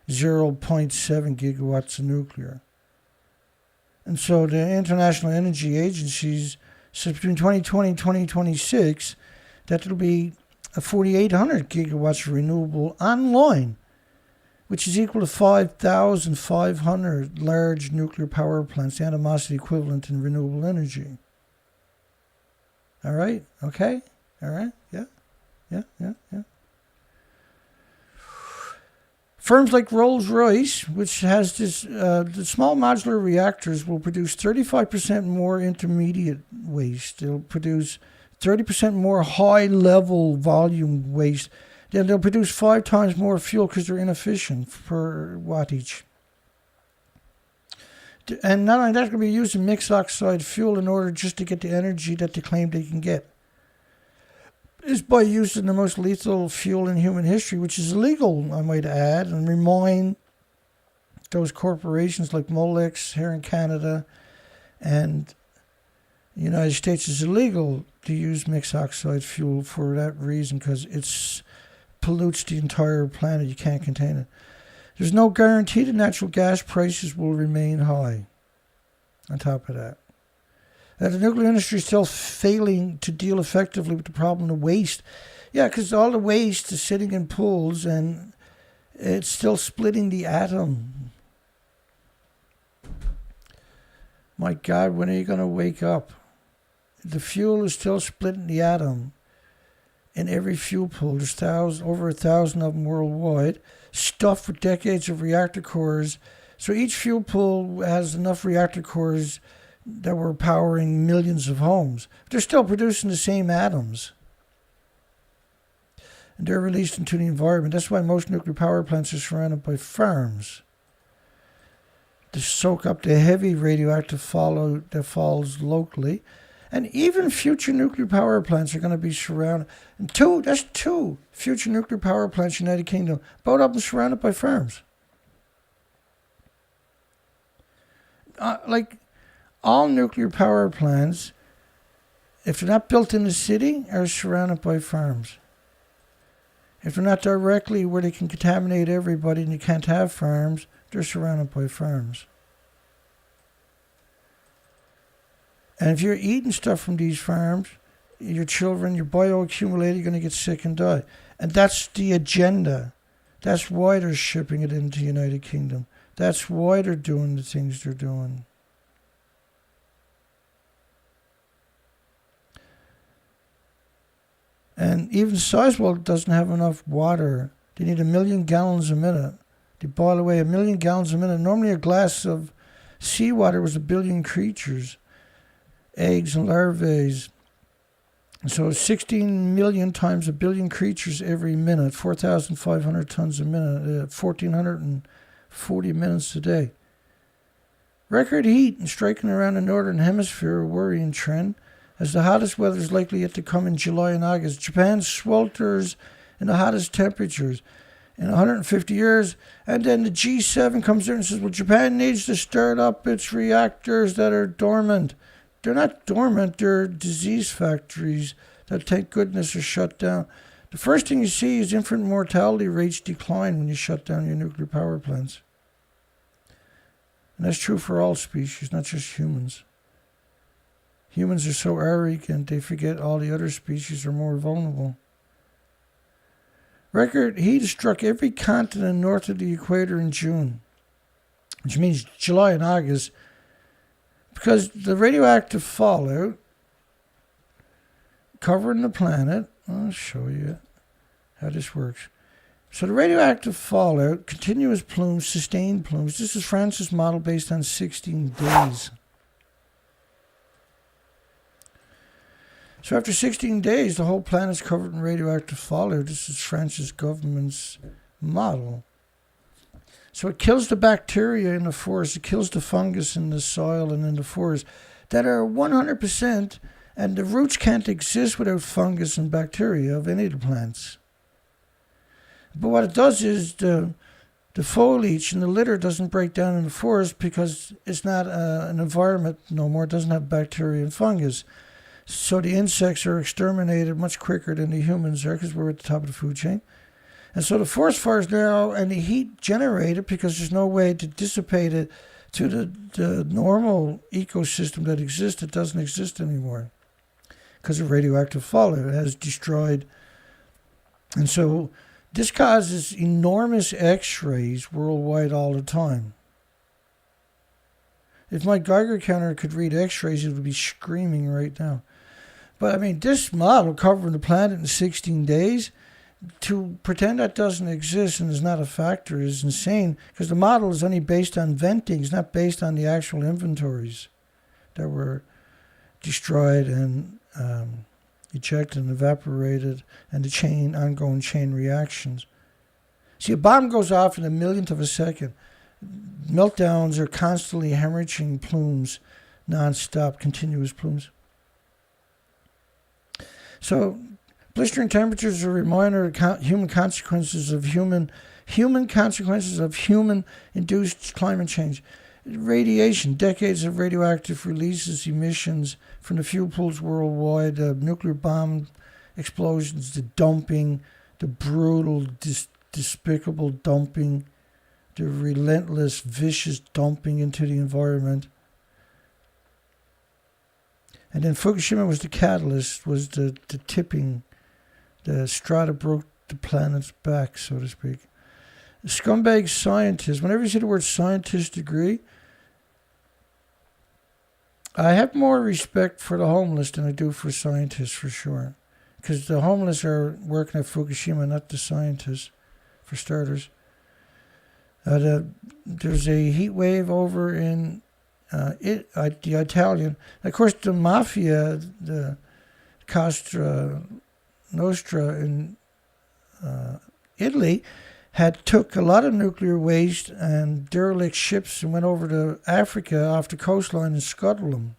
0.7 gigawatts of nuclear. And so the International Energy Agencies says between 2020 and 2026 that it'll be 4,800 gigawatts of renewable online, which is equal to 5,500 large nuclear power plants, the animosity equivalent in renewable energy. All right? Okay? All right? Yeah. Firms like Rolls-Royce, which has the small modular reactors, will produce 35% more intermediate waste. They'll produce 30% more high-level volume waste. Then they'll produce 5 times more fuel because they're inefficient per wattage. And not only that, they're going to be using mixed oxide fuel in order just to get the energy that they claim they can get. Is by using the most lethal fuel in human history, which is illegal, I might add, and remind those corporations like Molex here in Canada and The United States is illegal to use mixed oxide fuel for that reason because it pollutes the entire planet. You can't contain it. There's no guarantee that natural gas prices will remain high. On top of that, the nuclear industry is still failing to deal effectively with the problem of waste. Yeah, because all the waste is sitting in pools and it's still splitting the atom. My God, when are you going to wake up? The fuel is still splitting the atom in every fuel pool. There's over 1,000 of them worldwide, stuffed with decades of reactor cores. So each fuel pool has enough reactor cores that were powering millions of homes. They're still producing the same atoms. And they're released into the environment. That's why most nuclear power plants are surrounded by farms to soak up the heavy radioactive fallout that falls locally. And even future nuclear power plants are going to be surrounded. And that's two future nuclear power plants in the United Kingdom. Both of them surrounded by farms. Like all nuclear power plants, if they're not built in the city, are surrounded by farms. If they're not directly where they can contaminate everybody and you can't have farms, they're surrounded by farms. And if you're eating stuff from these farms, your children, your bioaccumulator, you're going to get sick and die. And that's the agenda. That's why they're shipping it into the United Kingdom. That's why they're doing the things they're doing. And even Sizewell doesn't have enough water. They need 1 million gallons a minute. They boil away 1 million gallons a minute. Normally a glass of seawater was 1 billion creatures, eggs and larvae. So 16 million times 1 billion creatures every minute, 4,500 tons a minute, 1,440 minutes a day. Record heat and striking around the Northern Hemisphere, a worrying trend, as the hottest weather is likely yet to come in July and August. Japan swelters in the hottest temperatures in 150 years. And then the G7 comes in and says, well, Japan needs to start up its reactors that are dormant. They're not dormant, they're disease factories that, thank goodness, are shut down. The first thing you see is infant mortality rates decline when you shut down your nuclear power plants. And that's true for all species, not just humans. Humans are so arrogant, they forget all the other species are more vulnerable. Record heat struck every continent north of the equator in June, which means July and August, because the radioactive fallout covering the planet, I'll show you how this works. So the radioactive fallout, continuous plumes, sustained plumes, this is France's model based on 16 days. So after 16 days, the whole planet's covered in radioactive fallout. This is France's government's model. So it kills the bacteria in the forest, it kills the fungus in the soil and in the forest that are 100%, and the roots can't exist without fungus and bacteria of any of the plants. But what it does is the foliage and the litter doesn't break down in the forest because it's not an environment no more. It doesn't have bacteria and fungus. So the insects are exterminated much quicker than the humans are because we're at the top of the food chain. And so the forest fires now and the heat generated because there's no way to dissipate it to the normal ecosystem that exists. It doesn't exist anymore because of radioactive fallout. It has destroyed. And so this causes enormous X-rays worldwide all the time. If my Geiger counter could read X-rays, it would be screaming right now. But I mean, this model covering the planet in 16 days, to pretend that doesn't exist and is not a factor is insane, because the model is only based on venting. It's not based on the actual inventories that were destroyed and ejected and evaporated and the ongoing chain reactions. See, a bomb goes off in a millionth of a second. Meltdowns are constantly hemorrhaging plumes, non-stop, continuous plumes. So, blistering temperatures are a reminder of human consequences of human-induced climate change. Radiation, decades of radioactive releases, emissions from the fuel pools worldwide, nuclear bomb explosions, the dumping, the brutal, despicable dumping, the relentless, vicious dumping into the environment. And then Fukushima was the catalyst, was the tipping. The strata broke the planet's back, so to speak. Scumbag scientists. Whenever you see the word scientist degree, I have more respect for the homeless than I do for scientists, for sure. Because the homeless are working at Fukushima, not the scientists, for starters. There's a heat wave over in the Italian. Of course, the mafia, the Castra Nostra in Italy, had took a lot of nuclear waste and derelict ships and went over to Africa off the coastline and scuttled them.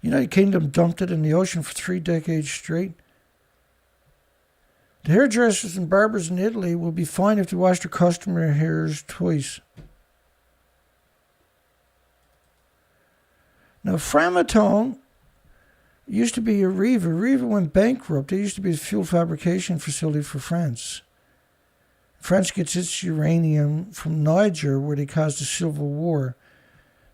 United Kingdom dumped it in the ocean for 3 decades straight. The hairdressers and barbers in Italy will be fined if they wash their customer hairs twice. Now, Framatome used to be Areva. Areva went bankrupt. It used to be a fuel fabrication facility for France. France gets its uranium from Niger, where they caused a civil war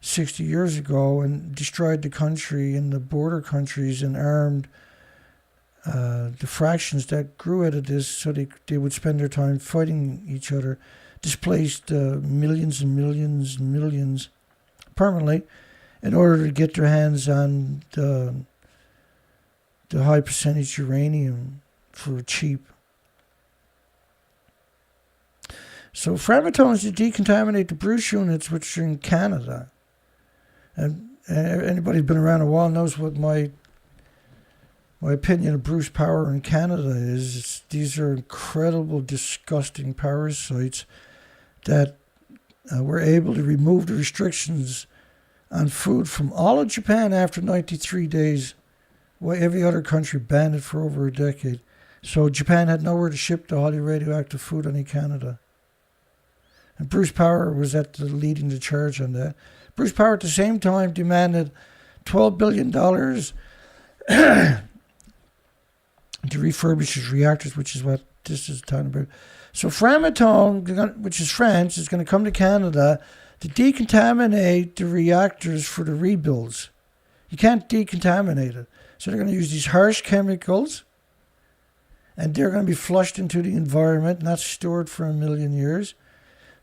60 years ago and destroyed the country and the border countries and armed the fractions that grew out of this, so they would spend their time fighting each other, displaced millions and millions and millions permanently in order to get their hands on the high percentage uranium for cheap. So Framatome is to decontaminate the Bruce units, which are in Canada. And anybody who's been around a while knows what my opinion of Bruce Power in Canada is. These are incredible, disgusting power sites that were able to remove the restrictions on food from all of Japan after 93 days, while every other country banned it for over a decade. So Japan had nowhere to ship the highly radioactive food only Canada. And Bruce Power was leading the charge on that. Bruce Power at the same time demanded $12 billion to refurbish his reactors, which is what this is talking about. So Framatome, which is France, is going to come to Canada to decontaminate the reactors for the rebuilds. You can't decontaminate it. So they're going to use these harsh chemicals, and they're going to be flushed into the environment, not stored for 1 million years.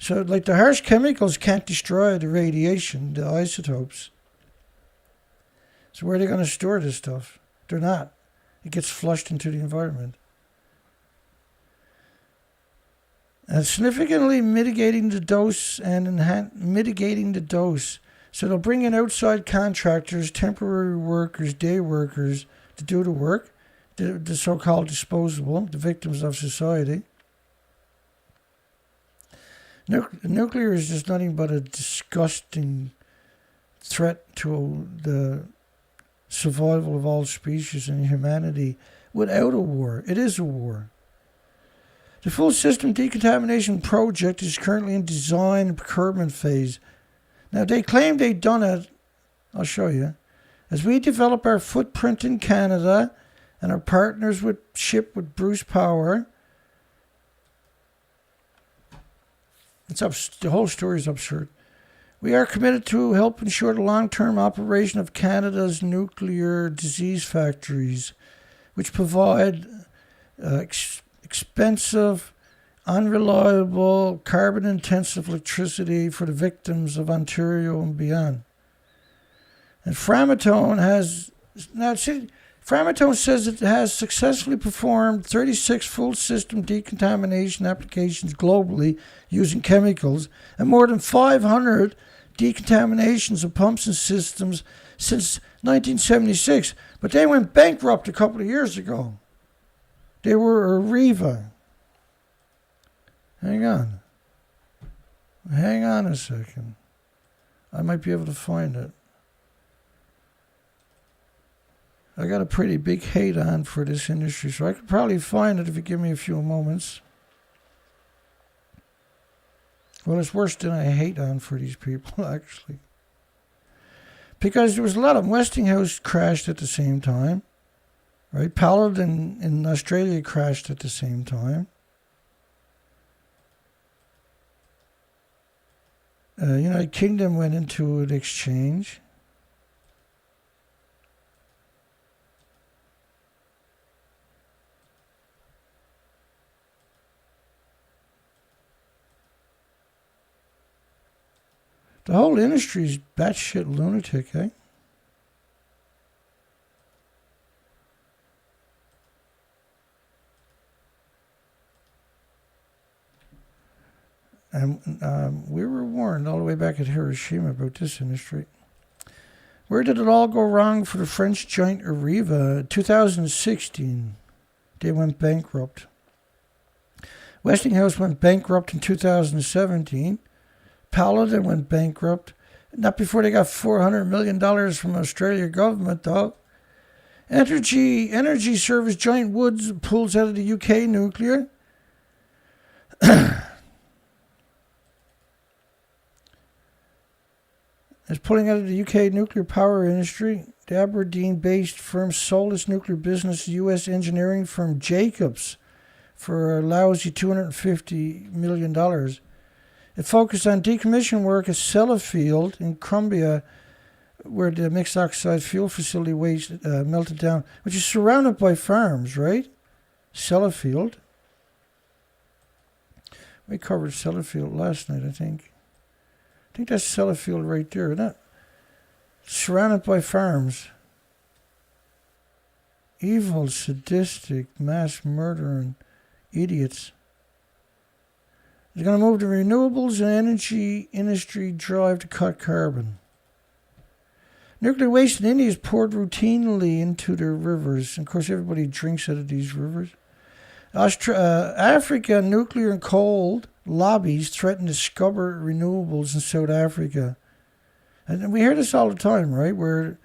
So like the harsh chemicals can't destroy the radiation, the isotopes. So where are they going to store this stuff? They're not. It gets flushed into the environment. And significantly mitigating the dose and mitigating the dose. So they'll bring in outside contractors, temporary workers, day workers to do the work, the so-called disposable, the victims of society. Nuclear is just nothing but a disgusting threat to the survival of all species and humanity without a war. It is a war. The full system decontamination project is currently in design and procurement phase. Now, they claim they've done it. I'll show you. As we develop our footprint in Canada and our partners with Bruce Power, the whole story is absurd. We are committed to help ensure the long-term operation of Canada's nuclear disease factories, which provide expensive, unreliable, carbon-intensive electricity for the victims of Ontario and beyond. And Framatome says it has successfully performed 36 full system decontamination applications globally using chemicals and more than 500 decontaminations of pumps and systems since 1976. But they went bankrupt a couple of years ago. They were Areva. Hang on a second. I might be able to find it. I got a pretty big hate on for this industry, so I could probably find it if you give me a few moments. Well, it's worse than I hate on for these people, actually. Because there was a lot of Westinghouse crashed at the same time. Right? Paladin in Australia crashed at the same time. United Kingdom went into an exchange. The whole industry is batshit lunatic, eh? And we were warned all the way back at Hiroshima about this industry. Where did it all go wrong for the French giant Areva? 2016, they went bankrupt. Westinghouse went bankrupt in 2017. Paladin went bankrupt. Not before they got $400 million from Australian government, though. Energy service Giant Woods pulls out of the UK nuclear. It's pulling out of the UK nuclear power industry. The Aberdeen-based firm sold its nuclear business to U.S. engineering firm Jacobs for a lousy $250 million. It focused on decommission work at Sellafield in Cumbria, where the mixed oxide fuel facility waste melted down, which is surrounded by farms, right? Sellafield. We covered Sellafield last night, I think. I think that's Sellafield right there, isn't it? Surrounded by farms. Evil, sadistic, mass murdering idiots. They're going to move to renewables and energy industry drive to cut carbon. Nuclear waste in India is poured routinely into their rivers. And of course, everybody drinks out of these rivers. Africa nuclear and coal lobbies threaten to scupper renewables in South Africa. And we hear this all the time, right? Where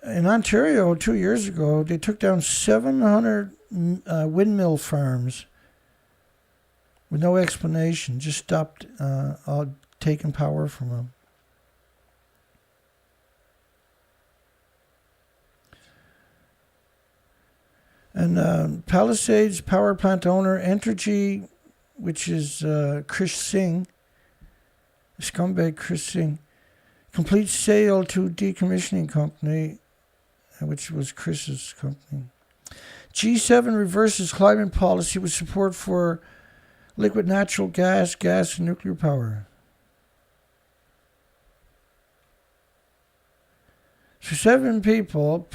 in Ontario 2 years ago, they took down 700 windmill farms with no explanation, just stopped taking power from them. And Palisades Power Plant owner Entergy, which is Chris Singh, Scumbag Chris Singh, complete sale to decommissioning company, which was Chris's company. G7 reverses climate policy with support for liquid natural gas, and nuclear power. So 7 people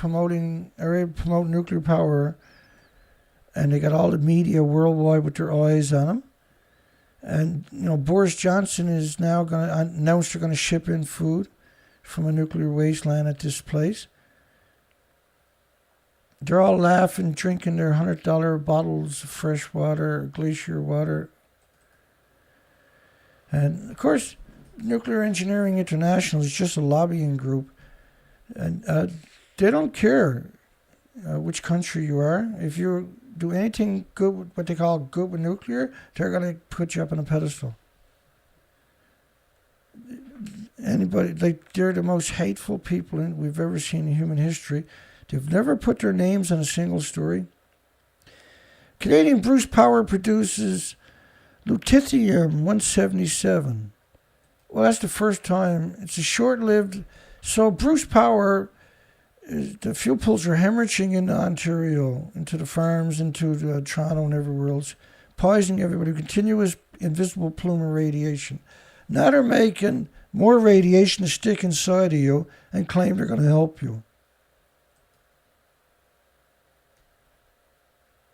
are able to promote nuclear power, and they got all the media worldwide with their eyes on them. And Boris Johnson is now going to announce they're going to ship in food from a nuclear wasteland at this place. They're all laughing, drinking their $100 bottles of fresh water, glacier water. And of course, Nuclear Engineering International is just a lobbying group. And they don't care which country you are. If you do anything good with what they call good with nuclear, they're going to put you up on a pedestal. They're the most hateful people we've ever seen in human history. They've never put their names on a single story. Canadian Bruce Power produces lutetium-177. Well, that's the first time. It's a short-lived. So Bruce Power, the fuel pools are hemorrhaging into Ontario, into the farms, into Toronto and everywhere else, poisoning everybody. Continuous invisible plume of radiation. Now they're making more radiation to stick inside of you and claim they're going to help you.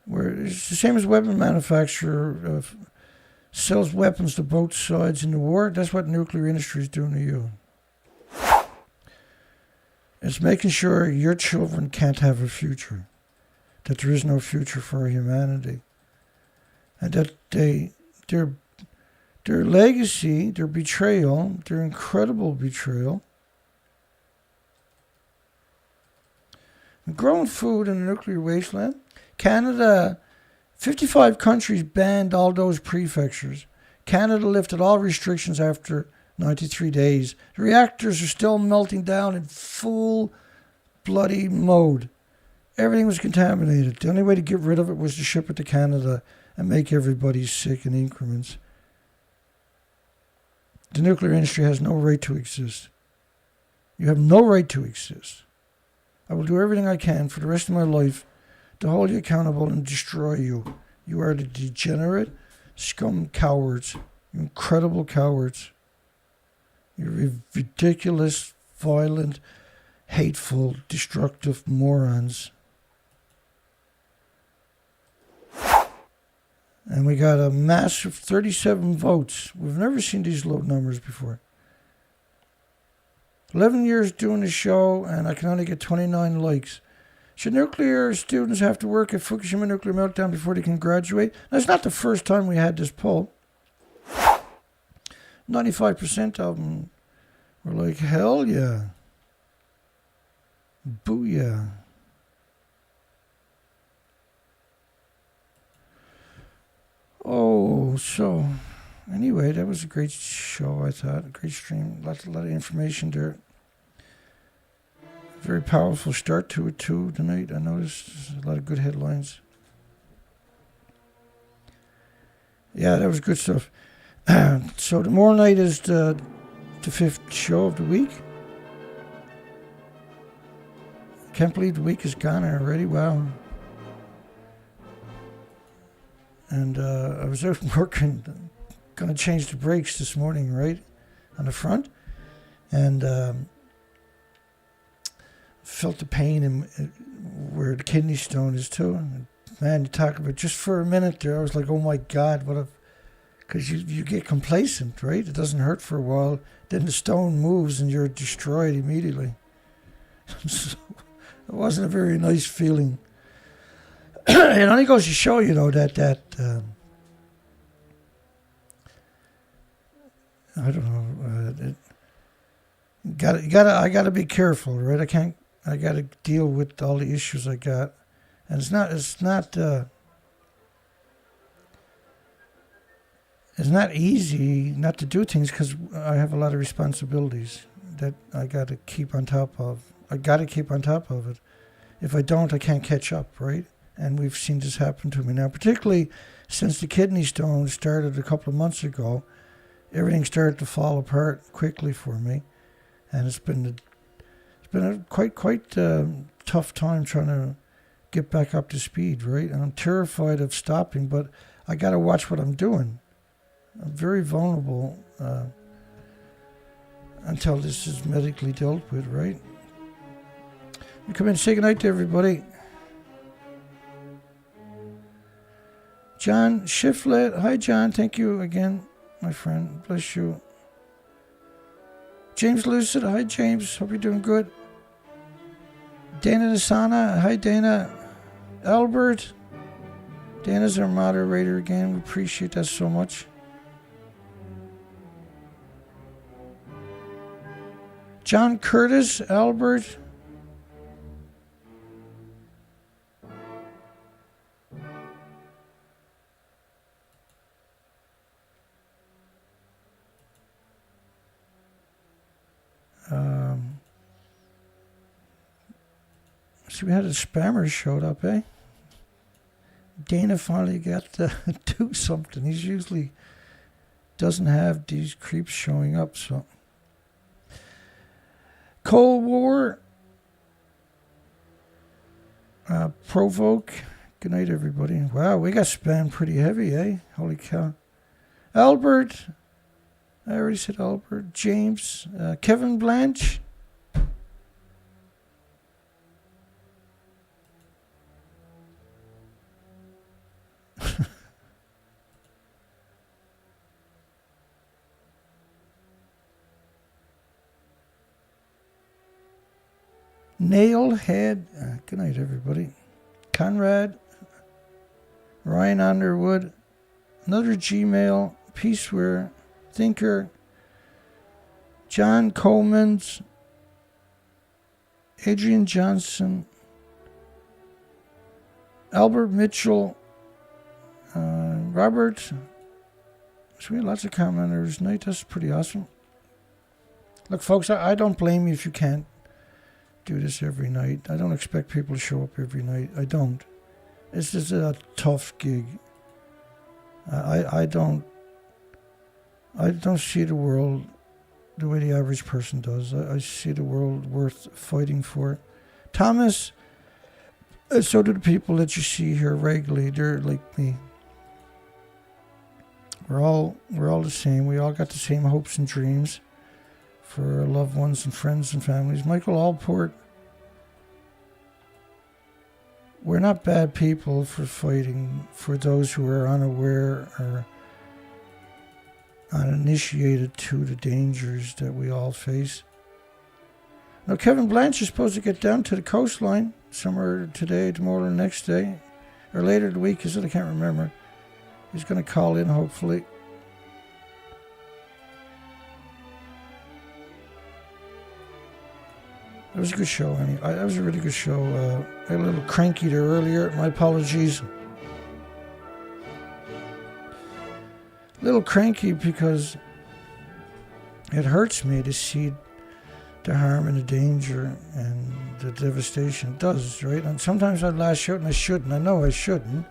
Where it's the same as weapon manufacturer sells weapons to both sides in the war. That's what nuclear industry is doing to you. It's making sure your children can't have a future, that there is no future for humanity, and that their legacy, their betrayal, their incredible betrayal. Growing food in a nuclear wasteland. Canada, 55 countries banned all those prefectures. Canada lifted all restrictions after 93 days. The reactors are still melting down in full bloody mode. Everything was contaminated. The only way to get rid of it was to ship it to Canada and make everybody sick in increments. The nuclear industry has no right to exist. You have no right to exist. I will do everything I can for the rest of my life to hold you accountable and destroy you. You are the degenerate, scum cowards. You incredible cowards. You're ridiculous, violent, hateful, destructive morons. And we got a massive 37 votes. We've never seen these low numbers before. 11 years doing the show, and I can only get 29 likes. Should nuclear students have to work at Fukushima nuclear meltdown before they can graduate? That's not the first time we had this poll. 95% of them were like, hell yeah. Booyah. Oh, so anyway, that was a great show, I thought. A great stream. A lot of information there. Very powerful start to it, too, tonight. I noticed there's a lot of good headlines. Yeah, that was good stuff. So tomorrow night is the fifth show of the week. Can't believe the week is gone already. Wow. And I was out working, going to change the brakes this morning, right, on the front. And felt the pain in where the kidney stone is, too. And man, you talk about just for a minute there, I was like, oh, my God, what a... Because you get complacent, right? It doesn't hurt for a while. Then the stone moves and you're destroyed immediately. So it wasn't a very nice feeling. It only goes to show, you know, that I don't know. I gotta be careful, right? I gotta deal with all the issues I got, and it's not easy not to do things because I have a lot of responsibilities that I gotta keep on top of. I gotta keep on top of it. If I don't, I can't catch up, right? And we've seen this happen to me now, particularly since the kidney stone started a couple of months ago. Everything started to fall apart quickly for me, and it's been a quite tough time trying to get back up to speed, right? And I'm terrified of stopping, but I got to watch what I'm doing. I'm very vulnerable until this is medically dealt with, right? You come in and say goodnight to everybody. John Shiflett. Hi, John. Thank you again, my friend. Bless you. James Lucid. Hi, James. Hope you're doing good. Dana Nasana. Hi, Dana. Albert. Dana's our moderator again. We appreciate that so much. John Curtis. Albert. See, we had a spammer showed up, eh? Dana finally got to do something. He usually doesn't have these creeps showing up, so. Cold War. Provoke. Good night, everybody. Wow, we got spammed pretty heavy, eh? Holy cow. Albert. I already said Albert. James. Kevin Blanche. Nailhead. Good night, everybody. Conrad. Ryan Underwood. Another Gmail. Peaceware. Thinker. John Colemans. Adrian Johnson. Albert Mitchell. Robert So we had lots of commenters tonight. That's pretty awesome. Look, folks, I don't blame you if you can't do this every night. I don't expect people to show up every night. I don't. This is a tough gig. I don't see the world the way the average person does. I see the world worth fighting for. Thomas, so do the people that you see here regularly. They're like me. We're all the same. We all got the same hopes and dreams for our loved ones and friends and families. Michael Allport, we're not bad people for fighting for those who are unaware or uninitiated to the dangers that we all face. Now, Kevin Blanche is supposed to get down to the coastline somewhere today, tomorrow, or next day, or later in the week, is it? I can't remember. He's going to call in, hopefully. It was a good show, Annie. That was a really good show. I got a little cranky there earlier. My apologies. A little cranky because it hurts me to see the harm and the danger and the devastation it does, right? And sometimes I lash out and I shouldn't. I know I shouldn't.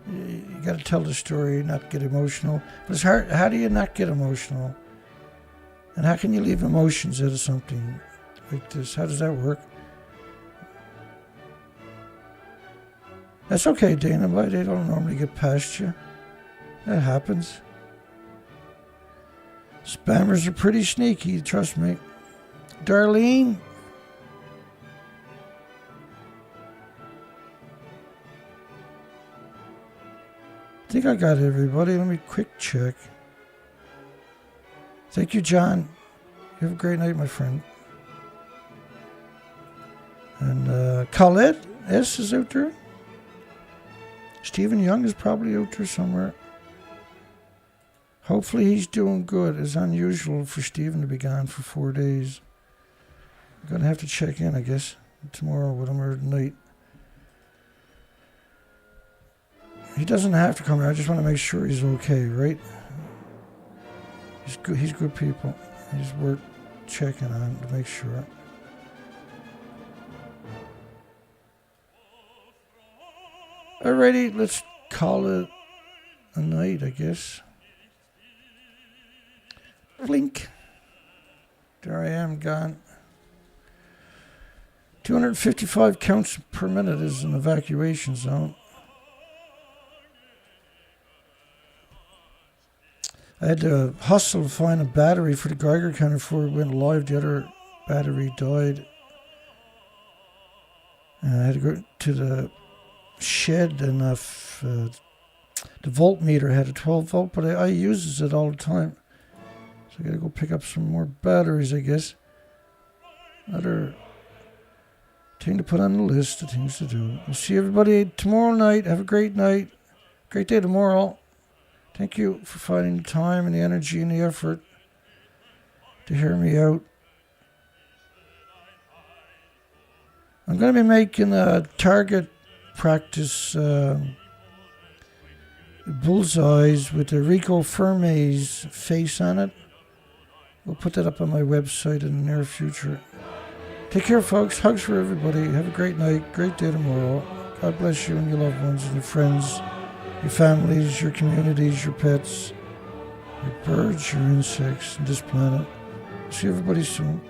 You got to tell the story, not get emotional. But it's hard. How do you not get emotional? And how can you leave emotions out of something like this? How does that work? That's okay, Dana, but they don't normally get past you. That happens. Spammers are pretty sneaky, trust me. Darlene? I think I got everybody. Let me quick check. Thank you, John. You have a great night, my friend. And Colette S is out there. Stephen Young is probably out there somewhere. Hopefully he's doing good. It's unusual for Stephen to be gone for 4 days. I'm going to have to check in, I guess, tomorrow with him or tonight. He doesn't have to come here. I just want to make sure he's okay, right? He's good. He's good people. He's worth checking on to make sure. Alrighty, let's call it a night, I guess. Blink. There I am, gone. 255 counts per minute is an evacuation zone. I had to hustle to find a battery for the Geiger counter before it went live. The other battery died. And I had to go to the shed, and the voltmeter had a 12 volt, but I uses it all the time. So I gotta go pick up some more batteries, I guess. Another thing to put on the list of things to do. We'll see everybody tomorrow night. Have a great night. Great day tomorrow. Thank you for finding the time and the energy and the effort to hear me out. I'm going to be making a target practice bullseyes with the Rico Fermi's face on it. We'll put that up on my website in the near future. Take care, folks. Hugs for everybody. Have a great night. Great day tomorrow. God bless you and your loved ones and your friends, your families, your communities, your pets, your birds, your insects, and this planet. See everybody soon.